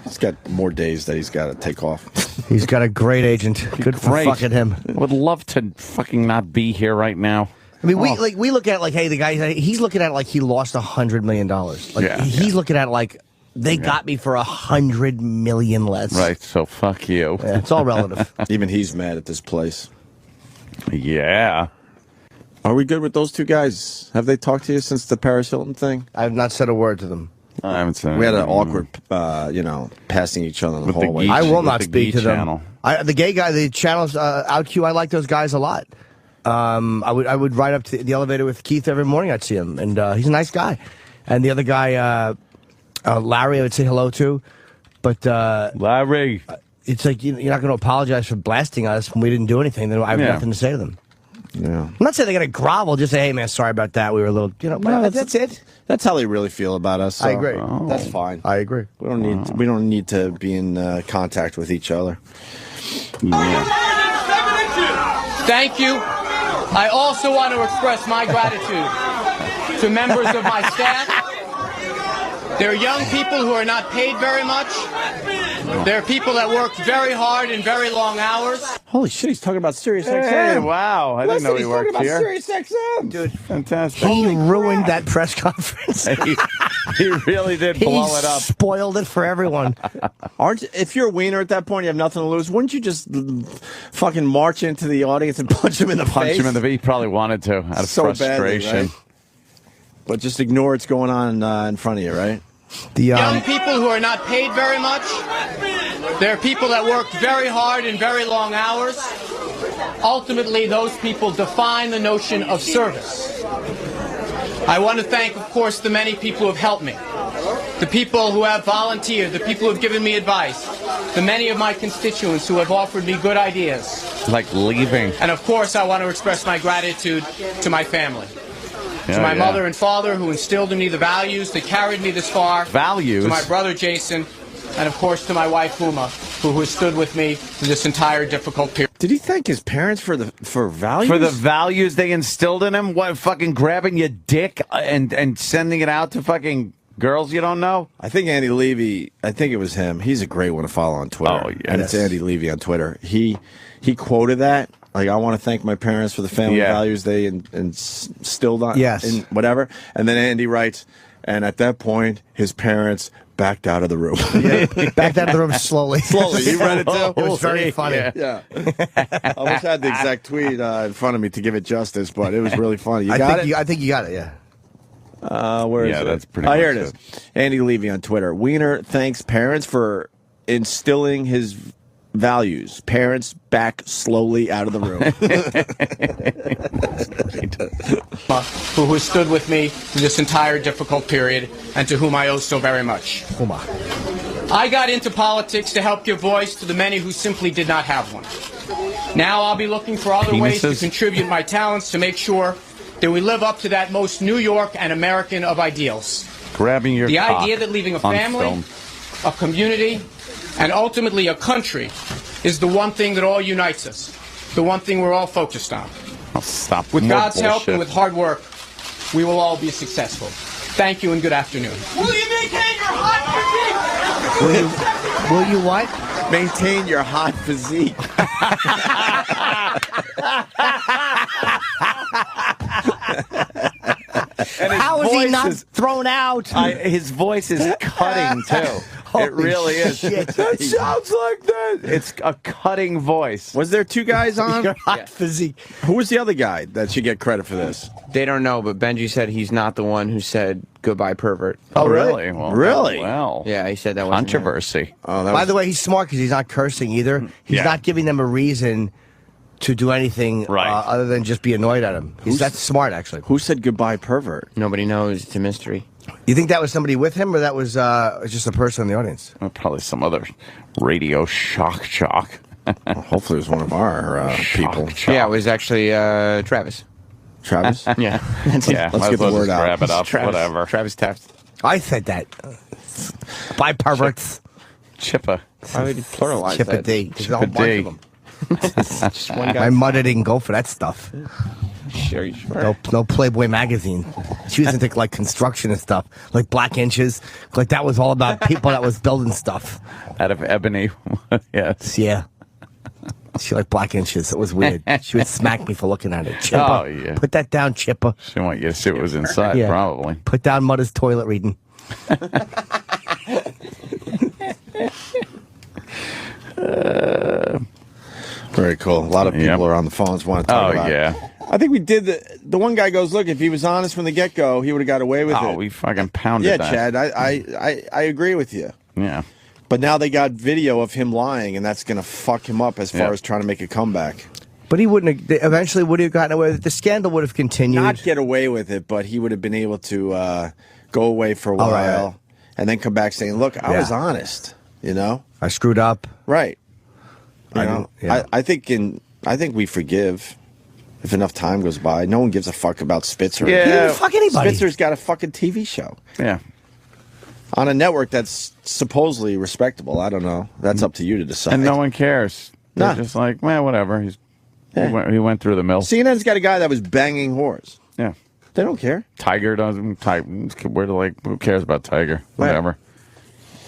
he's got more days that he's got to take off. He's got a great agent. Good for Great. fucking him. I would love to fucking not be here right now. I mean, we look at it like, hey, the guy, he's looking at it like he lost $100 million. Like he's looking at it like they got me for $100 million less. Right, so fuck you. Yeah, it's all relative. Even he's mad at this place. Yeah. Are we good with those two guys? Have they talked to you since the Paris Hilton thing? I have not said a word to them. I haven't seen We had an anything. awkward, passing each other in the With the hallway. geek. I will With not the speak gay to them. channel. The gay guy, the channels OutQ, I like those guys a lot. I would ride up to the elevator with Keith every morning. I'd see him, and he's a nice guy. And the other guy, Larry, I would say hello to. But Larry. it's like you're not going to apologize for blasting us when we didn't do anything. Then I have nothing to say to them. Yeah. I'm not saying they're going to grovel. Just say, hey, man, sorry about that. We were a little, well, that's it. That's how they really feel about us. So I agree. That's fine. I agree. We don't need to be in contact with each other. Yeah. Thank you. I also want to express my gratitude to members of my staff. There are young people who are not paid very much. There are people that work very hard and very long hours. Holy shit, he's talking about Sirius XM. Hey, wow. I didn't know he he's worked talking about here. Sirius XM. Dude, Fantastic. he ruined that press conference. he really did blow it up. Spoiled it for everyone. If you're a wiener at that point, you have nothing to lose. Wouldn't you just fucking march into the audience and punch him in the face? Punch him in the face. He probably wanted to out of So badly, frustration. right? But just ignore what's going on in front of you, right? The Young people who are not paid very much. There are people that work very hard and very long hours. Ultimately, those people define the notion of service. I want to thank, of course, the many people who have helped me. The people who have volunteered, the people who have given me advice, the many of my constituents who have offered me good ideas. Like leaving. And of course, I want to express my gratitude to my family. Yeah, To my mother and father who instilled in me the values that carried me this far. Values? To my brother Jason. And of course to my wife Huma, who has stood with me through this entire difficult period. Did he thank his parents for values? For the values they instilled in him? What, fucking grabbing your dick and sending it out to fucking girls you don't know? I think Andy Levy, I think it was him. He's a great one to follow on Twitter. Oh, yes. And it's Andy Levy on Twitter. He quoted that. Like, I want to thank my parents for the family values they instilled on, in whatever. And then Andy writes, and at that point, his parents backed out of the room. backed out of the room slowly. Slowly. You read it too? It was very funny. Yeah. I wish I had the exact tweet in front of me to give it justice, but it was really funny. You got it? I think you got it, yeah. Where is Yeah, it? that's pretty Oh, here it much is. Andy Levy on Twitter. Weiner thanks parents for instilling his values. Parents back slowly out of the room. Who has stood with me through this entire difficult period and to whom I owe so very much. I got into politics to help give voice to the many who simply did not have one. Now I'll be looking for other ways to contribute my talents to make sure that we live up to that most New York and American of ideals. Grabbing your The cock idea that leaving a on family, film. a community, and ultimately a country is the one thing that all unites us, the one thing we're all focused on. I'll stop. With More God's help and bullshit. with hard work, we will all be successful. Thank you and good afternoon. Will you maintain your hot Will you what? Maintain your hot physique. How is he not thrown out? His voice is cutting, too. It really is. Shit. That sounds like that. It's a cutting voice. Was there two guys on? Your hot physique. Who was the other guy that should get credit for this? They don't know, but Benji said he's not the one who said goodbye, pervert. Oh, really? Well, Really? Well, Yeah, he said that wasn't him. controversy. Oh, that By was, the way, he's smart because he's not cursing either. He's Yeah. not giving them a reason to do anything Right. other than just be annoyed at him. That's smart, actually. who said goodbye, pervert? Nobody knows. It's a mystery. You think that was somebody with him, or that was just a person in the audience? Probably some other radio shock jock. Well, hopefully it was one of our people. Yeah, it was actually Travis. Travis? Yeah. Let's get the word out. Grab it up, Travis, whatever. Travis Taft. I said that. By perverts. Chippa. Why would you pluralize Chip a that? D. There's a whole Chip a bunch D. of them. Just one guy. My mother didn't go for that stuff. Sure. No Playboy magazine. She was into like construction and stuff, like Black Inches. Like that was all about people that was building stuff. Out of ebony. Yes. Yeah. She liked Black Inches. It was weird. She would smack me for looking at it. Chippa. Oh, yeah. Put that down, Chippa. She want you to see what was inside, Yeah. probably. Put down Mother's toilet reading. Very cool. A lot of people are on the phones want to talk about it. I think we did the one guy goes, look, if he was honest from the get-go, he would have got away with it. Oh, we fucking pounded Yeah, that. Chad, I agree with you. Yeah. But now they got video of him lying, and that's going to fuck him up as far as trying to make a comeback. But he wouldn't have, eventually would he have gotten away with it? The scandal would have continued. Not get away with it, but he would have been able to go away for a while right. and then come back saying, look, I was honest, you know? I screwed up. Right. You I know? didn't- yeah. I think we forgive if enough time goes by. No one gives a fuck about Spitzer. Yeah. He didn't fuck anybody. Spitzer's got a fucking TV show Yeah. on a network that's supposedly respectable. I don't know. That's up to you to decide. And no one cares. They're Nah. just like, well, whatever. He went through the mill. CNN's got a guy that was banging whores. Yeah. They don't care. Tiger doesn't. Who cares about Tiger? Whatever.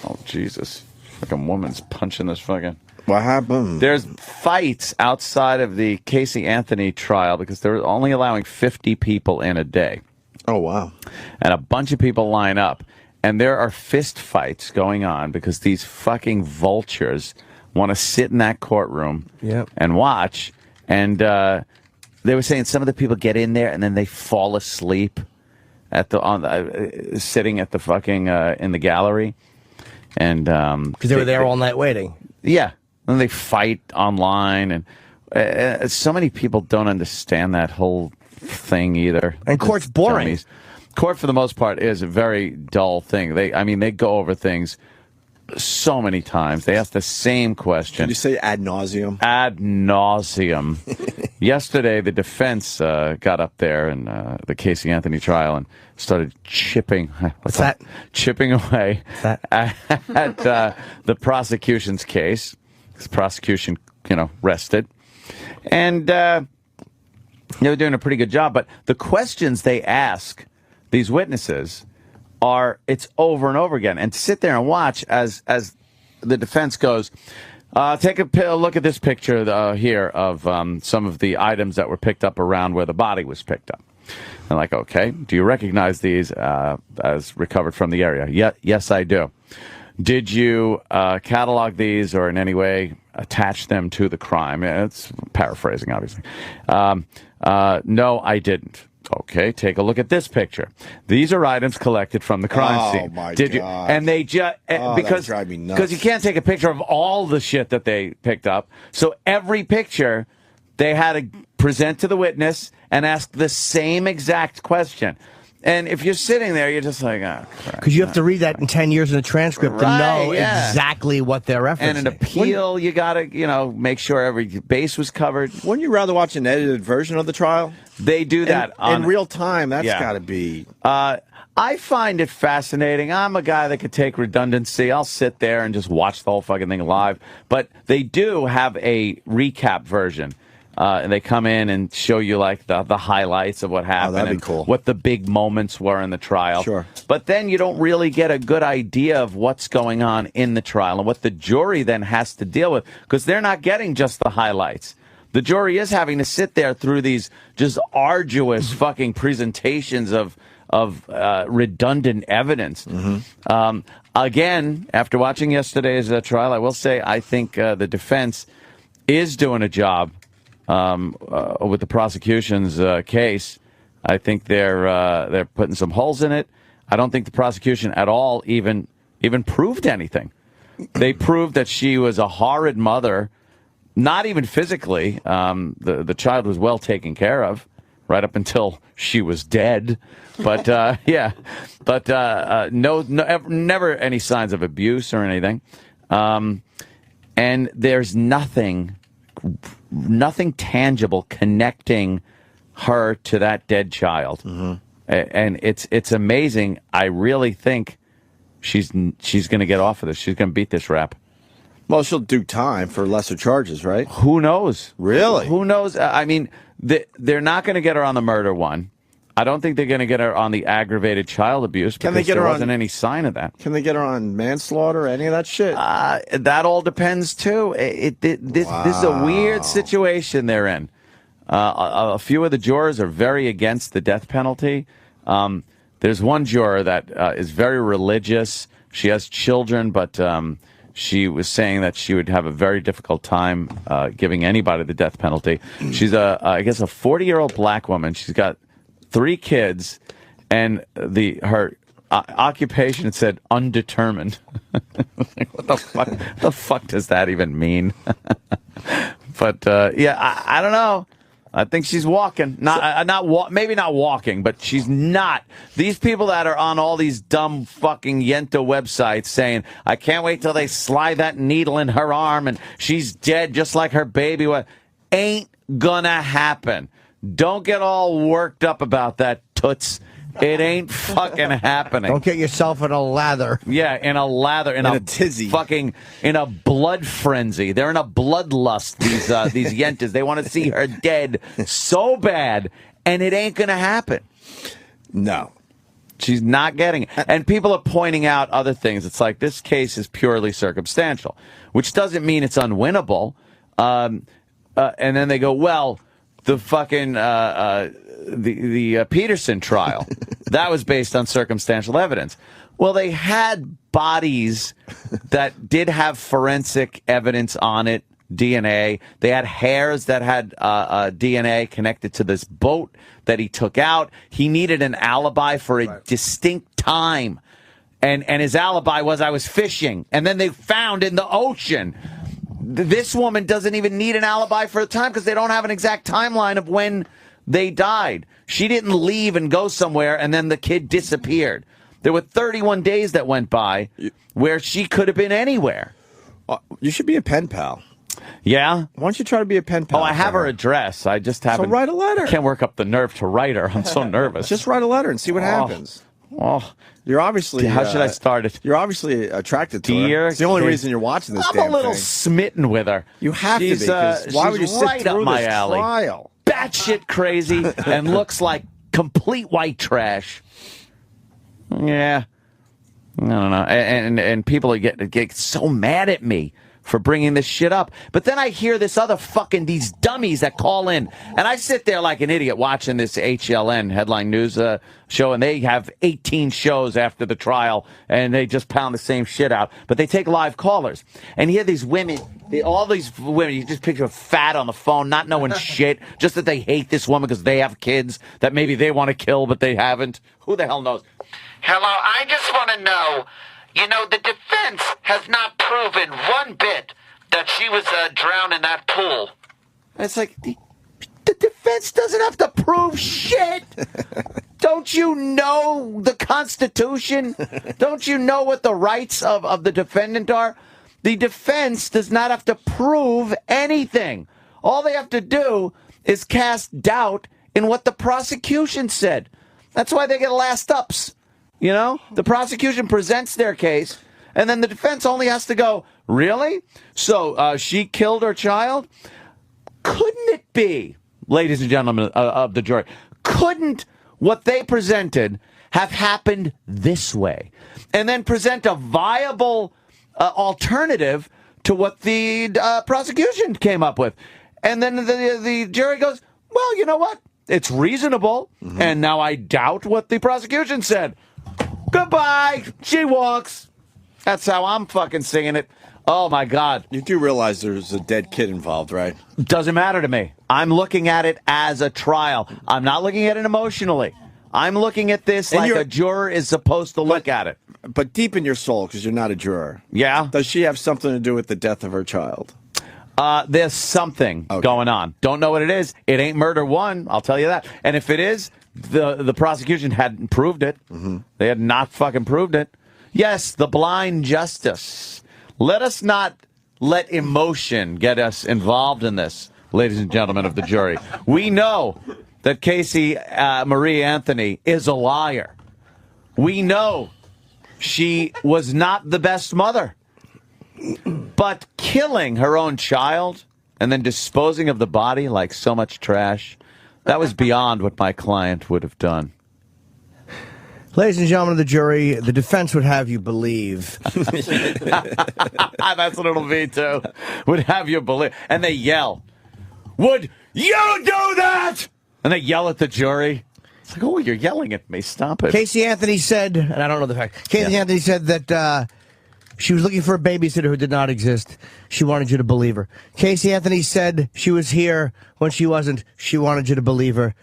Oh, Jesus. Fucking woman's punching this fucking. What happened? There's fights outside of the Casey Anthony trial because they're only allowing 50 people in a day. Oh, wow. And a bunch of people line up. And there are fist fights going on because these fucking vultures want to sit in that courtroom and watch. And they were saying some of the people get in there and then they fall asleep at sitting at the fucking in the gallery. And Because they were there all night waiting. Yeah. And they fight online. And so many people don't understand that whole thing either. And court's boring. Dummies. Court, for the most part, is a very dull thing. They go over things so many times. They ask the same question. Did you say ad nauseum? Ad nauseum. Yesterday, the defense got up there in the Casey Anthony trial and started chipping. What's that? Chipping away What's at the prosecution's case. This prosecution, rested. And they were doing a pretty good job. But the questions they ask these witnesses it's over and over again. And to sit there and watch as the defense goes, take a look at this picture here of some of the items that were picked up around where the body was picked up. And like, okay, do you recognize these as recovered from the area? Yes, I do. Did you catalog these or in any way attach them to the crime? It's paraphrasing, obviously. No, I didn't. Okay, take a look at this picture. These are items collected from the crime scene. Oh my Did you? God. And they just because drive me nuts. you can't take a picture of all the shit that they picked up. So every picture they had to present to the witness and ask the same exact question. And if you're sitting there, you're just like, oh, crap. Because you have to read that in 10 years in the transcript to know exactly what they're referencing. And an appeal, you got to, make sure every base was covered. Wouldn't you rather watch an edited version of the trial? They do that in real time. That's got to be. I find it fascinating. I'm a guy that could take redundancy. I'll sit there and just watch the whole fucking thing live. But they do have a recap version. And they come in and show you like the highlights of what happened that'd be and cool. what the big moments were in the trial. Sure. But then you don't really get a good idea of what's going on in the trial and what the jury then has to deal with because they're not getting just the highlights. The jury is having to sit there through these just arduous fucking presentations of redundant evidence. Mm-hmm. Again, after watching yesterday's trial, I will say I think the defense is doing a job with the prosecution's case. I think they're putting some holes in it. I don't think the prosecution at all even proved anything. They proved that she was a horrid mother, not even physically. The child was well taken care of. right up until she was dead. But never any signs of abuse or anything. And there's nothing tangible connecting her to that dead child. Mm-hmm. And it's amazing. I really think she's going to get off of this. She's going to beat this rap. Well, she'll do time for lesser charges, right? Who knows? Really? Who knows? I mean, they're not going to get her on the murder one. I don't think they're going to get her on the aggravated child abuse because there wasn't any sign of that. Can they get her on manslaughter or any of that shit? That all depends, too. This is a weird situation they're in. A few of the jurors are very against the death penalty. There's one juror that is very religious. She has children, but she was saying that she would have a very difficult time giving anybody the death penalty. She's I guess a 40-year-old black woman. She's got 3 kids, and her occupation, it said undetermined. What the fuck? The fuck does that even mean? But I don't know. I think she's walking. Maybe not walking, but she's not. These people that are on all these dumb fucking Yenta websites saying, I can't wait till they slide that needle in her arm and she's dead just like her baby was. Ain't gonna happen. Don't get all worked up about that, toots. It ain't fucking happening. Don't get yourself in a lather. Yeah, in a lather, in a tizzy, fucking in a blood frenzy. They're in a bloodlust. These yentas. They want to see her dead so bad, and it ain't gonna happen. No, she's not getting it. And people are pointing out other things. It's like this case is purely circumstantial, which doesn't mean it's unwinnable. And then they go, well, the fucking the Peterson trial, that was based on circumstantial evidence. Well, they had bodies that did have forensic evidence on it, DNA. They had hairs that had DNA connected to this boat that he took out. He needed an alibi for a distinct time. And his alibi was, I was fishing. And then they found in the ocean. This woman doesn't even need an alibi for the time because they don't have an exact timeline of when they died. She didn't leave and go somewhere and then the kid disappeared. There were 31 days that went by where she could have been anywhere. You should be a pen pal. Yeah? Why don't you try to be a pen pal? Oh, I have her address. I just haven't. So write a letter. I can't work up the nerve to write her. I'm so nervous. Just write a letter and see what happens. Oh, you're obviously. How should I start it? You're obviously attracted to her. It's the only reason you're watching this. I'm a little smitten with her. You have to be. Why would you sit right through up my this alley. trial? Batshit crazy and looks like complete white trash. Yeah, I don't know. And people get so mad at me for bringing this shit up. But then I hear these dummies that call in. And I sit there like an idiot watching this HLN Headline News show, and they have 18 shows after the trial, and they just pound the same shit out. But they take live callers. And you hear these women, all these women, you just picture fat on the phone, not knowing shit, just that they hate this woman because they have kids that maybe they want to kill, but they haven't. Who the hell knows? Hello, I just want to know, the defense has not proven one bit that she was drowned in that pool. And it's like, the defense doesn't have to prove shit. Don't you know the Constitution? Don't you know what the rights of the defendant are? The defense does not have to prove anything. All they have to do is cast doubt in what the prosecution said. That's why they get last ups. The prosecution presents their case, and then the defense only has to go, really? So she killed her child? Couldn't it be, ladies and gentlemen of the jury, couldn't what they presented have happened this way? And then present a viable alternative to what the prosecution came up with. And then the jury goes, well, you know what? It's reasonable, and now I doubt what the prosecution said. Goodbye. She walks. That's how I'm fucking seeing it. Oh, my God. You do realize there's a dead kid involved, right? Doesn't matter to me. I'm looking at it as a trial. I'm not looking at it emotionally. I'm looking at this like a juror is supposed to look at it. But deep in your soul, because you're not a juror. Yeah? Does she have something to do with the death of her child? There's something going on. Don't know what it is. It ain't murder one, I'll tell you that. And if it is, the prosecution hadn't proved it. They had not fucking proved it. Yes, the blind justice. Let us not let emotion get us involved in this, ladies and gentlemen of the jury. We know that Casey Marie Anthony is a liar. We know she was not the best mother. But killing her own child and then disposing of the body like so much trash, that was beyond what my client would have done. Ladies and gentlemen of the jury, the defense would have you believe. That's what it'll be, too. Would have you believe. And they yell, "Would you do that?" And they yell at the jury. It's like, oh, you're yelling at me. Stop it. Casey Anthony said, and I don't know the fact, Casey Anthony said that she was looking for a babysitter who did not exist. She wanted you to believe her. Casey Anthony said she was here when she wasn't. She wanted you to believe her.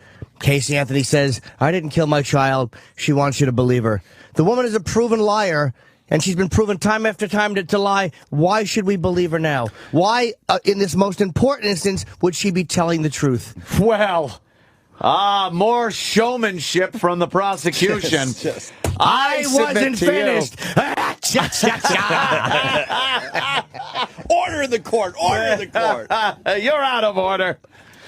Casey Anthony says, I didn't kill my child. She wants you to believe her. The woman is a proven liar, and she's been proven time after time to lie. Why should we believe her now? Why, in this most important instance, would she be telling the truth? Well, more showmanship from the prosecution. I wasn't finished. Order in the court. Order in the court. You're out of order.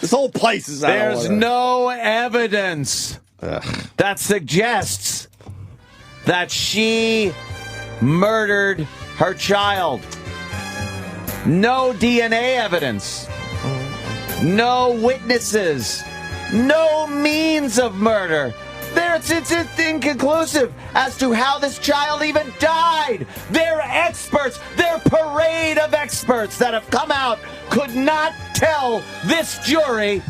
This whole place is out of order. There's no evidence that suggests that she murdered her child. No DNA evidence. No witnesses. No means of murder. It's inconclusive as to how this child even died. Their experts, their parade of experts that have come out could not tell this jury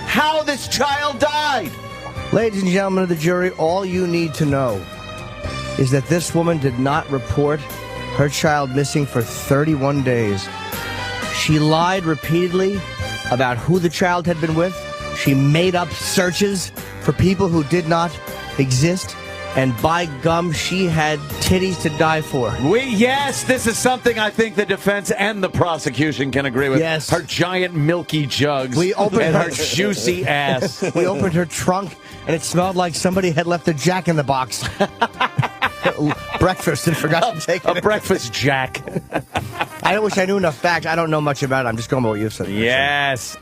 how this child died. Ladies and gentlemen of the jury, all you need to know is that this woman did not report her child missing for 31 days. She lied repeatedly about who the child had been with. She made up searches for people who did not exist. And by gum, she had titties to die for. Yes, this is something I think the defense and the prosecution can agree with. Yes. Her giant milky jugs and her juicy ass. We opened her trunk, and it smelled like somebody had left a Jack in the Box. Breakfast and forgot to take it. A breakfast Jack. I wish I knew enough facts. I don't know much about it. I'm just going by what you've said. Yes,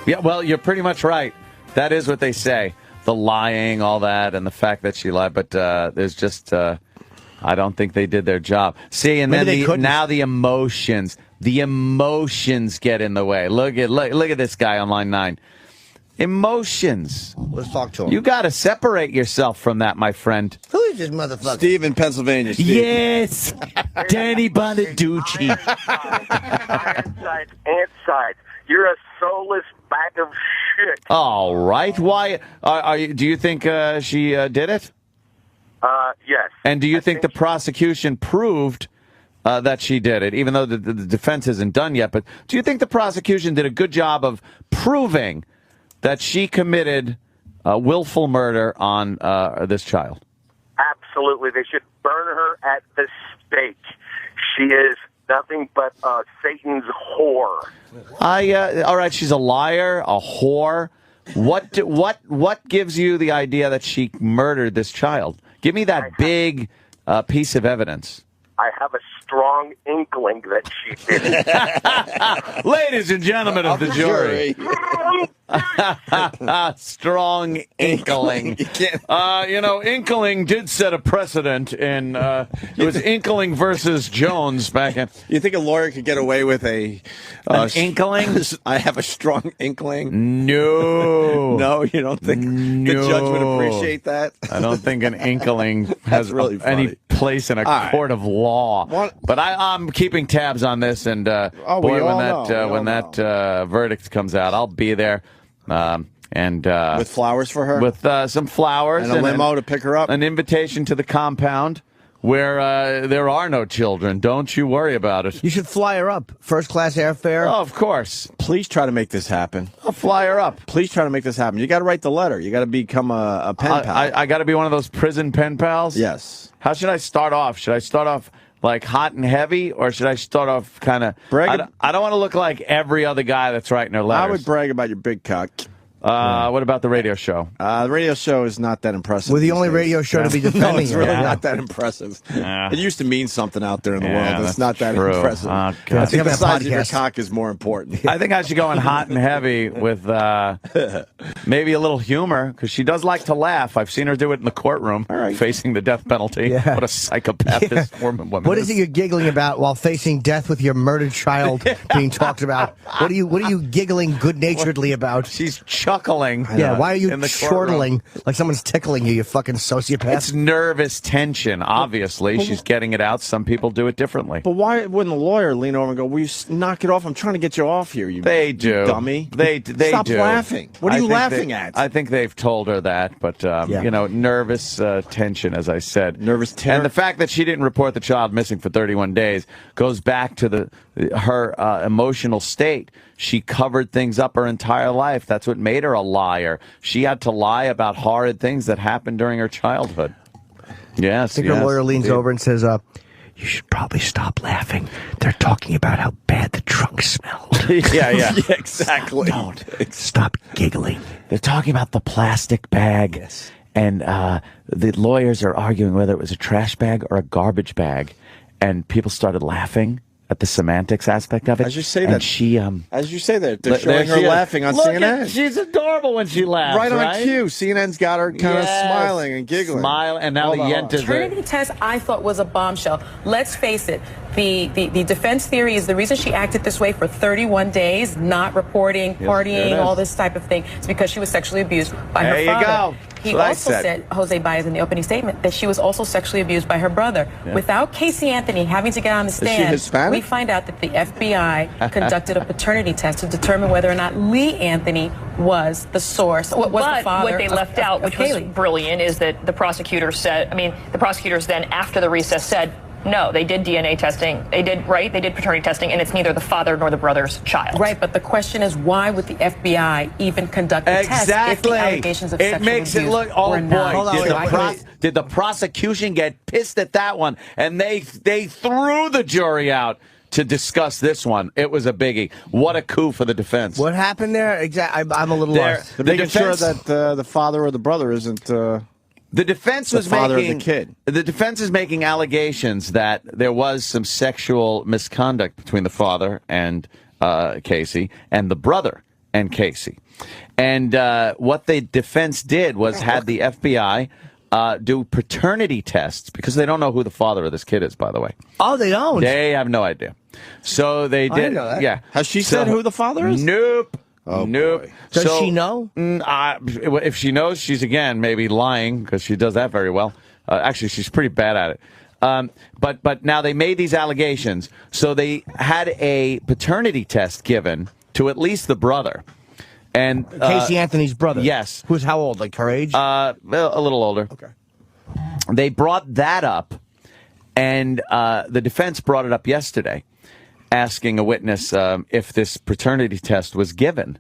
yeah, well, you're pretty much right. That is what they say. The lying, all that, and the fact that she lied. But there's just, I don't think they did their job. See, and Maybe then now the emotions get in the way. Look at this guy on line 9. Emotions. Let's talk to him. You got to separate yourself from that, my friend. Who is this motherfucker? Steve in Pennsylvania. Steve. Yes, Danny Bonaducci. Ant-side. You're a soulless bag of shit. All right. Why? Do you think she did it? Yes. And do you think the prosecution proved that she did it, even though the defense isn't done yet? But do you think the prosecution did a good job of proving that she committed willful murder on this child? Absolutely. They should burn her at the stake. She is nothing but Satan's whore. All right, she's a liar, a whore. What gives you the idea that she murdered this child? Give me that big piece of evidence. I have a strong inkling that she did it. Ladies and gentlemen of the jury. Strong inkling. Inkling did set a precedent in, it was Inkling versus Jones back in. You think a lawyer could get away with an inkling? I have a strong inkling. No. No, you don't think the judge would appreciate that? I don't think an inkling has really any place in a court of law. But I'm keeping tabs on this, and when that verdict comes out, I'll be there. With flowers for her? With some flowers. And a limo to pick her up? An invitation to the compound where there are no children. Don't you worry about it. You should fly her up. First class airfare. Oh, of course. Please try to make this happen. I'll fly her up. Please try to make this happen. You got to write the letter. You got to become a pen pal. I got to be one of those prison pen pals? Yes. How should I start off? Should I start off like hot and heavy, or should I start off kind of? I don't want to look like every other guy that's writing their letters. I would brag about your big cock. What about the radio show? The radio show is not that impressive. We're the only radio show to be defending no, it's really Yeah. not that impressive. Yeah. It used to mean something out there in the Yeah, world. It's that's not that true. impressive. Oh, I God. think the Let's have size a of your podcast. cock is more important. I think I should go in hot and heavy with maybe a little humor, because she does like to laugh. I've seen her do it in the courtroom, facing the death penalty. Yeah. What a psychopath this woman What is it you're giggling about while facing death with your murdered child being talked about? What are you giggling good-naturedly about? She's chuckling. Yeah, why are you in the courtroom. chortling like someone's tickling you, you fucking sociopath? It's nervous tension, obviously. She's getting it out. Some people do it differently. But why wouldn't the lawyer lean over and go, "Will you knock it off? I'm trying to get you off here, you They do. you dummy." They Stop do. laughing. What are I you think laughing at? I think they've told her that, but nervous tension, as I said. Nervous terror. And the fact that she didn't report the child missing for 31 days goes back to her emotional state. She covered things up her entire life. That's what made her a liar. She had to lie about horrid things that happened during her childhood. Yes, I think her lawyer leans over and says, you should probably stop laughing. They're talking about how bad the trunk smelled. yeah, exactly. Don't. Stop giggling. They're talking about the plastic bag. Yes. And the lawyers are arguing whether it was a trash bag or a garbage bag. And people started laughing at the semantics aspect of it. As you say and that, she, as you say that, they're showing her laughing on CNN. She's adorable when she laughs. Right on cue. CNN's got her kind of smiling and giggling. Smile, and now the Yent is there. Paternity test, I thought, was a bombshell. Let's face it. The defense theory is the reason she acted this way for 31 days, not reporting, partying, all this type of thing, is because she was sexually abused by her father. There you go. He That's also what I said, Jose Baez, in the opening statement, that she was also sexually abused by her brother. Yeah. Without Casey Anthony having to get on the stand, Hispanic? we find out that the FBI conducted a paternity test to determine whether or not Lee Anthony was the source, was the father. What they left out, which was brilliant, is that the prosecutor said, the prosecutors then, after the recess, said, no, they did DNA testing. They did paternity testing, and it's neither the father nor the brother's child. Right, but the question is, why would the FBI even conduct a test if the allegations of sexual makes abuse it look. Oh were not? boy! Did the prosecution get pissed at that one? And they threw the jury out to discuss this one. It was a biggie. What a coup for the defense. What happened there? Exactly. I'm a little lost. They're making sure that the father or the brother isn't. The defense was father making of the kid. The defense is making allegations that there was some sexual misconduct between the father and Casey and the brother and Casey. And what the defense did was had the FBI do paternity tests, because they don't know who the father of this kid is, by the way. Oh, they don't? They have no idea. So they I did. didn't know that. Yeah. Has she said who the father is? Nope. Oh, nope. boy. Does she know? If she knows, she's again maybe lying, because she does that very well. Actually, she's pretty bad at it. But now they made these allegations, so they had a paternity test given to at least the brother. And Casey Anthony's brother? Yes. Who's how old? Like her age? A little older. Okay. They brought that up, and the defense brought it up yesterday, asking a witness if this paternity test was given.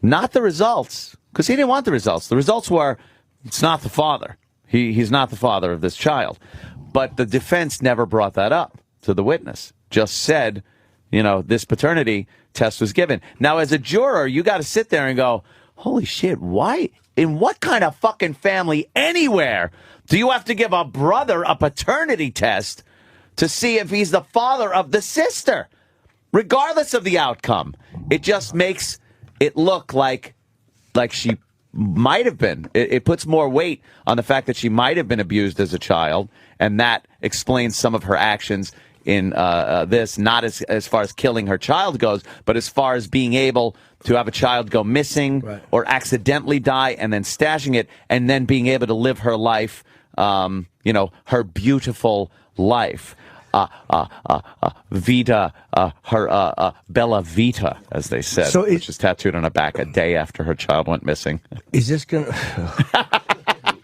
Not the results, because he didn't want the results. The results were, it's not the father. He's not the father of this child. But the defense never brought that up to the witness. Just said, this paternity test was given. Now, as a juror, you got to sit there and go, holy shit, why? In what kind of fucking family anywhere do you have to give a brother a paternity test to see if he's the father of the sister? Regardless of the outcome, it just makes it look like she might have been. It puts more weight on the fact that she might have been abused as a child, and that explains some of her actions in this, not as far as killing her child goes, but as far as being able to have a child go missing or accidentally die and then stashing it and then being able to live her life, her beautiful life. Vita, her Bella Vita, as they said, which is tattooed on her back a day after her child went missing. Is this going to...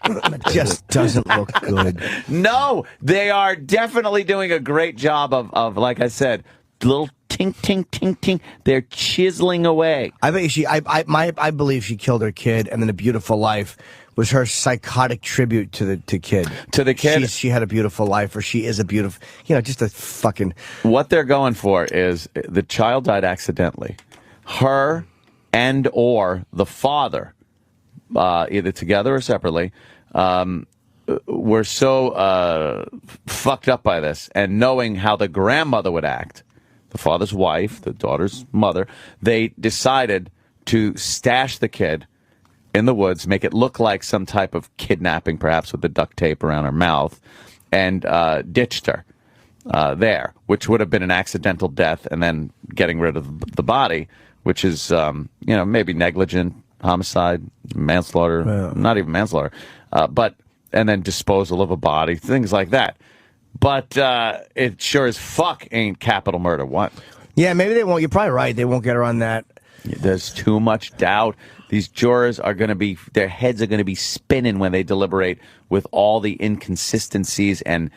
It just doesn't look good. No, they are definitely doing a great job of, like I said, little tink, tink, tink, tink. They're chiseling away. I bet I believe she killed her kid, and then A Beautiful Life was her psychotic tribute to the kid. To the kid? She had a beautiful life, or she is a beautiful, just a fucking... What they're going for is the child died accidentally. Her and or the father, either together or separately, were so fucked up by this, and knowing how the grandmother would act, the father's wife, the daughter's mother, they decided to stash the kid in the woods, make it look like some type of kidnapping, perhaps with the duct tape around her mouth, and ditched her there, which would have been an accidental death, and then getting rid of the body, which is, maybe negligent, homicide, manslaughter, not even manslaughter, and then disposal of a body, things like that. But it sure as fuck ain't capital murder one. Yeah, maybe they won't. You're probably right. They won't get her on that. There's too much doubt. These jurors are going to be, their heads are going to be spinning when they deliberate with all the inconsistencies and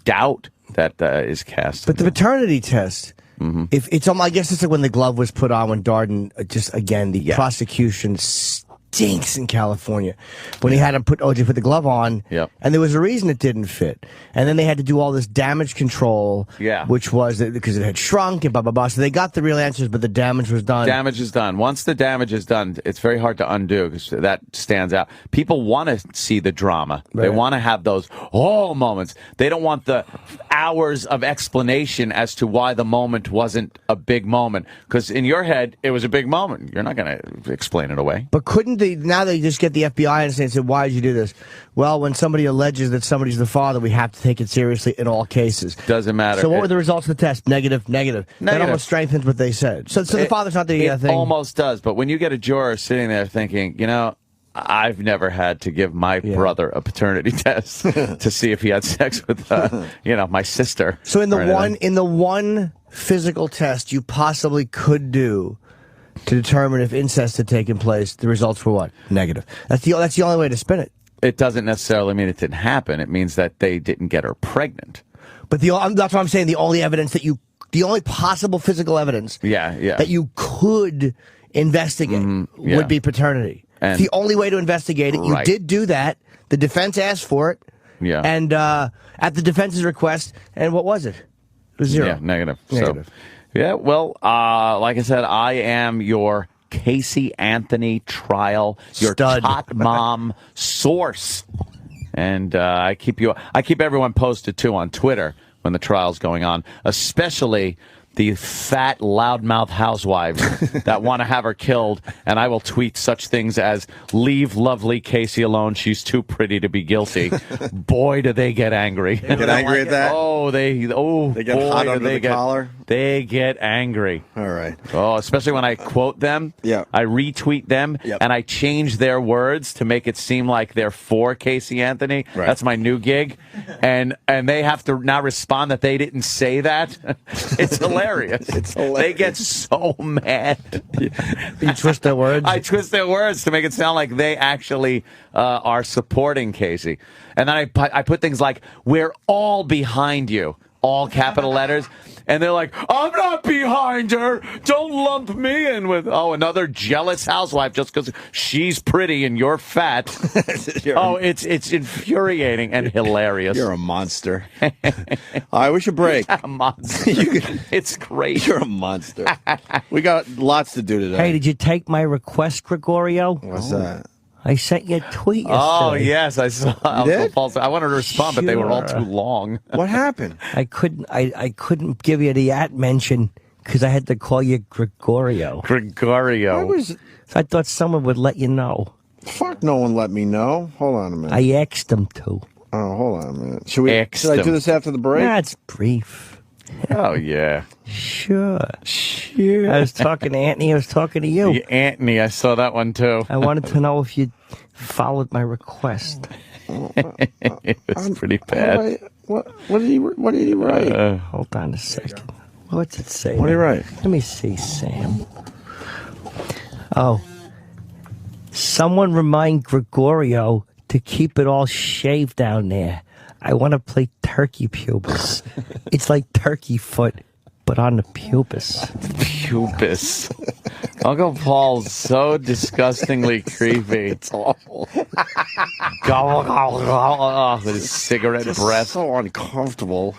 doubt that is cast. But the paternity test, if it's, I guess it's like when the glove was put on, when Darden, the prosecution stinks in California. When he had him put the glove on, and there was a reason it didn't fit. And then they had to do all this damage control, which was because it had shrunk and blah, blah, blah. So they got the real answers, but the damage was done. Damage is done. Once the damage is done, it's very hard to undo because that stands out. People want to see the drama. Right. They want to have those moments. They don't want the hours of explanation as to why the moment wasn't a big moment. Because in your head, it was a big moment. You're not going to explain it away. But couldn't now they just get the FBI and say, why did you do this? Well, when somebody alleges that somebody's the father, we have to take it seriously in all cases. Doesn't matter. So what were the results of the test? Negative. That almost strengthens what they said. So the father's not the thing? It almost does. But when you get a juror sitting there thinking, I've never had to give my brother a paternity test to see if he had sex with, my sister. So in the one physical test you possibly could do to determine if incest had taken place, the results were what? Negative. That's the only way to spin it. It doesn't necessarily mean it didn't happen. It means that they didn't get her pregnant. But that's what I'm saying. The only evidence the only possible physical evidence that you could investigate would be paternity. It's the only way to investigate it. You did do that. The defense asked for it. Yeah. And at the defense's request, and what was it? It was 0. Yeah, negative. So, like I said, I am your Casey Anthony trial, your tot mom source. And I keep everyone posted, too, on Twitter when the trial's going on, especially the fat, loudmouth housewives that want to have her killed, and I will tweet such things as, leave lovely Casey alone, she's too pretty to be guilty. Boy, do they get angry. They get angry at that? They get hot under the collar? They get angry. All right. Oh, especially when I quote them. Yeah. I retweet them, and I change their words to make it seem like they're for Casey Anthony. Right. That's my new gig. And they have to now respond that they didn't say that. It's hilarious. It's hilarious. They get so mad. You twist their words? I twist their words to make it sound like they actually are supporting Casey. And then I put things like, we're all behind you, all capital letters. And they're like, I'm not behind her. Don't lump me in with, another jealous housewife just because she's pretty and you're fat. It's infuriating and hilarious. You're a monster. All right, we should break. A monster. It's great. You're a monster. We got lots to do today. Hey, did you take my request, Gregorio? What's that? I sent you a tweet yesterday. Oh, yes, I saw. I wanted to respond, but they were all too long. What happened? I couldn't give you the at mention because I had to call you Gregorio. Gregorio. So I thought someone would let you know. Fuck, no one let me know. Hold on a minute. I asked them to. Oh, hold on a minute. Should I do this after the break? That's brief. Oh, yeah. Sure. I was talking to Anthony. I was talking to you. Anthony, I saw that one, too. I wanted to know if you followed my request. It was pretty bad. What did he write? Hold on a second. What's it say? What did he write? Let me see, Sam. Oh. Someone remind Gregorio to keep it all shaved down there. I want to play turkey pubis. It's like turkey foot. but on the pubis. Pubis. Uncle Paul's so disgustingly creepy. It's awful. With his cigarette breath. So uncomfortable.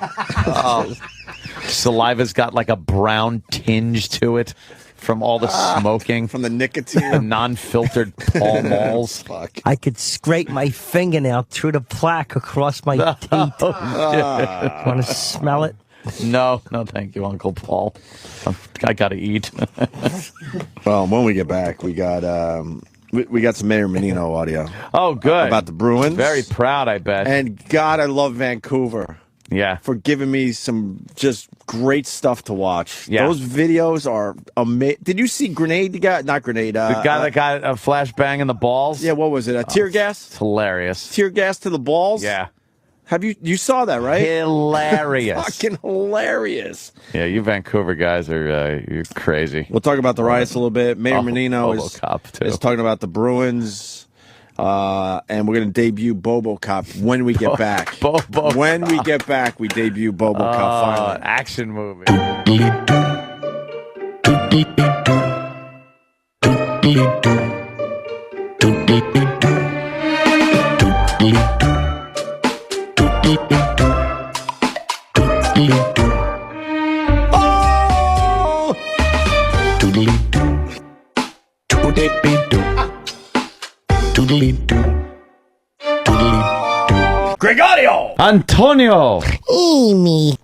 Saliva's got like a brown tinge to it from all the smoking. From the nicotine. The non-filtered Pall Malls. Fuck. I could scrape my fingernail through the plaque across my teeth. Want to smell it? No, thank you, Uncle Paul. I gotta eat. Well, when we get back, we got some Mayor Menino audio. Oh, good. About the Bruins. Very proud, I bet. And God, I love Vancouver. Yeah. For giving me some just great stuff to watch. Yeah. Those videos are amazing. Did you see Grenade? Not Grenade. The guy that got a flashbang in the balls? Yeah, what was it? A tear gas? It's hilarious. Tear gas to the balls? Yeah. Have you saw that, right? Hilarious. Fucking hilarious. Yeah, you Vancouver guys are you're crazy. We'll talk about the riots a little bit. Mayor Menino is too. talking about the Bruins. And we're going to debut Bobo Cop when we get back. When we get back, we debut Bobo Cop finally. Action movie. Gregorio! Antonio! Amy.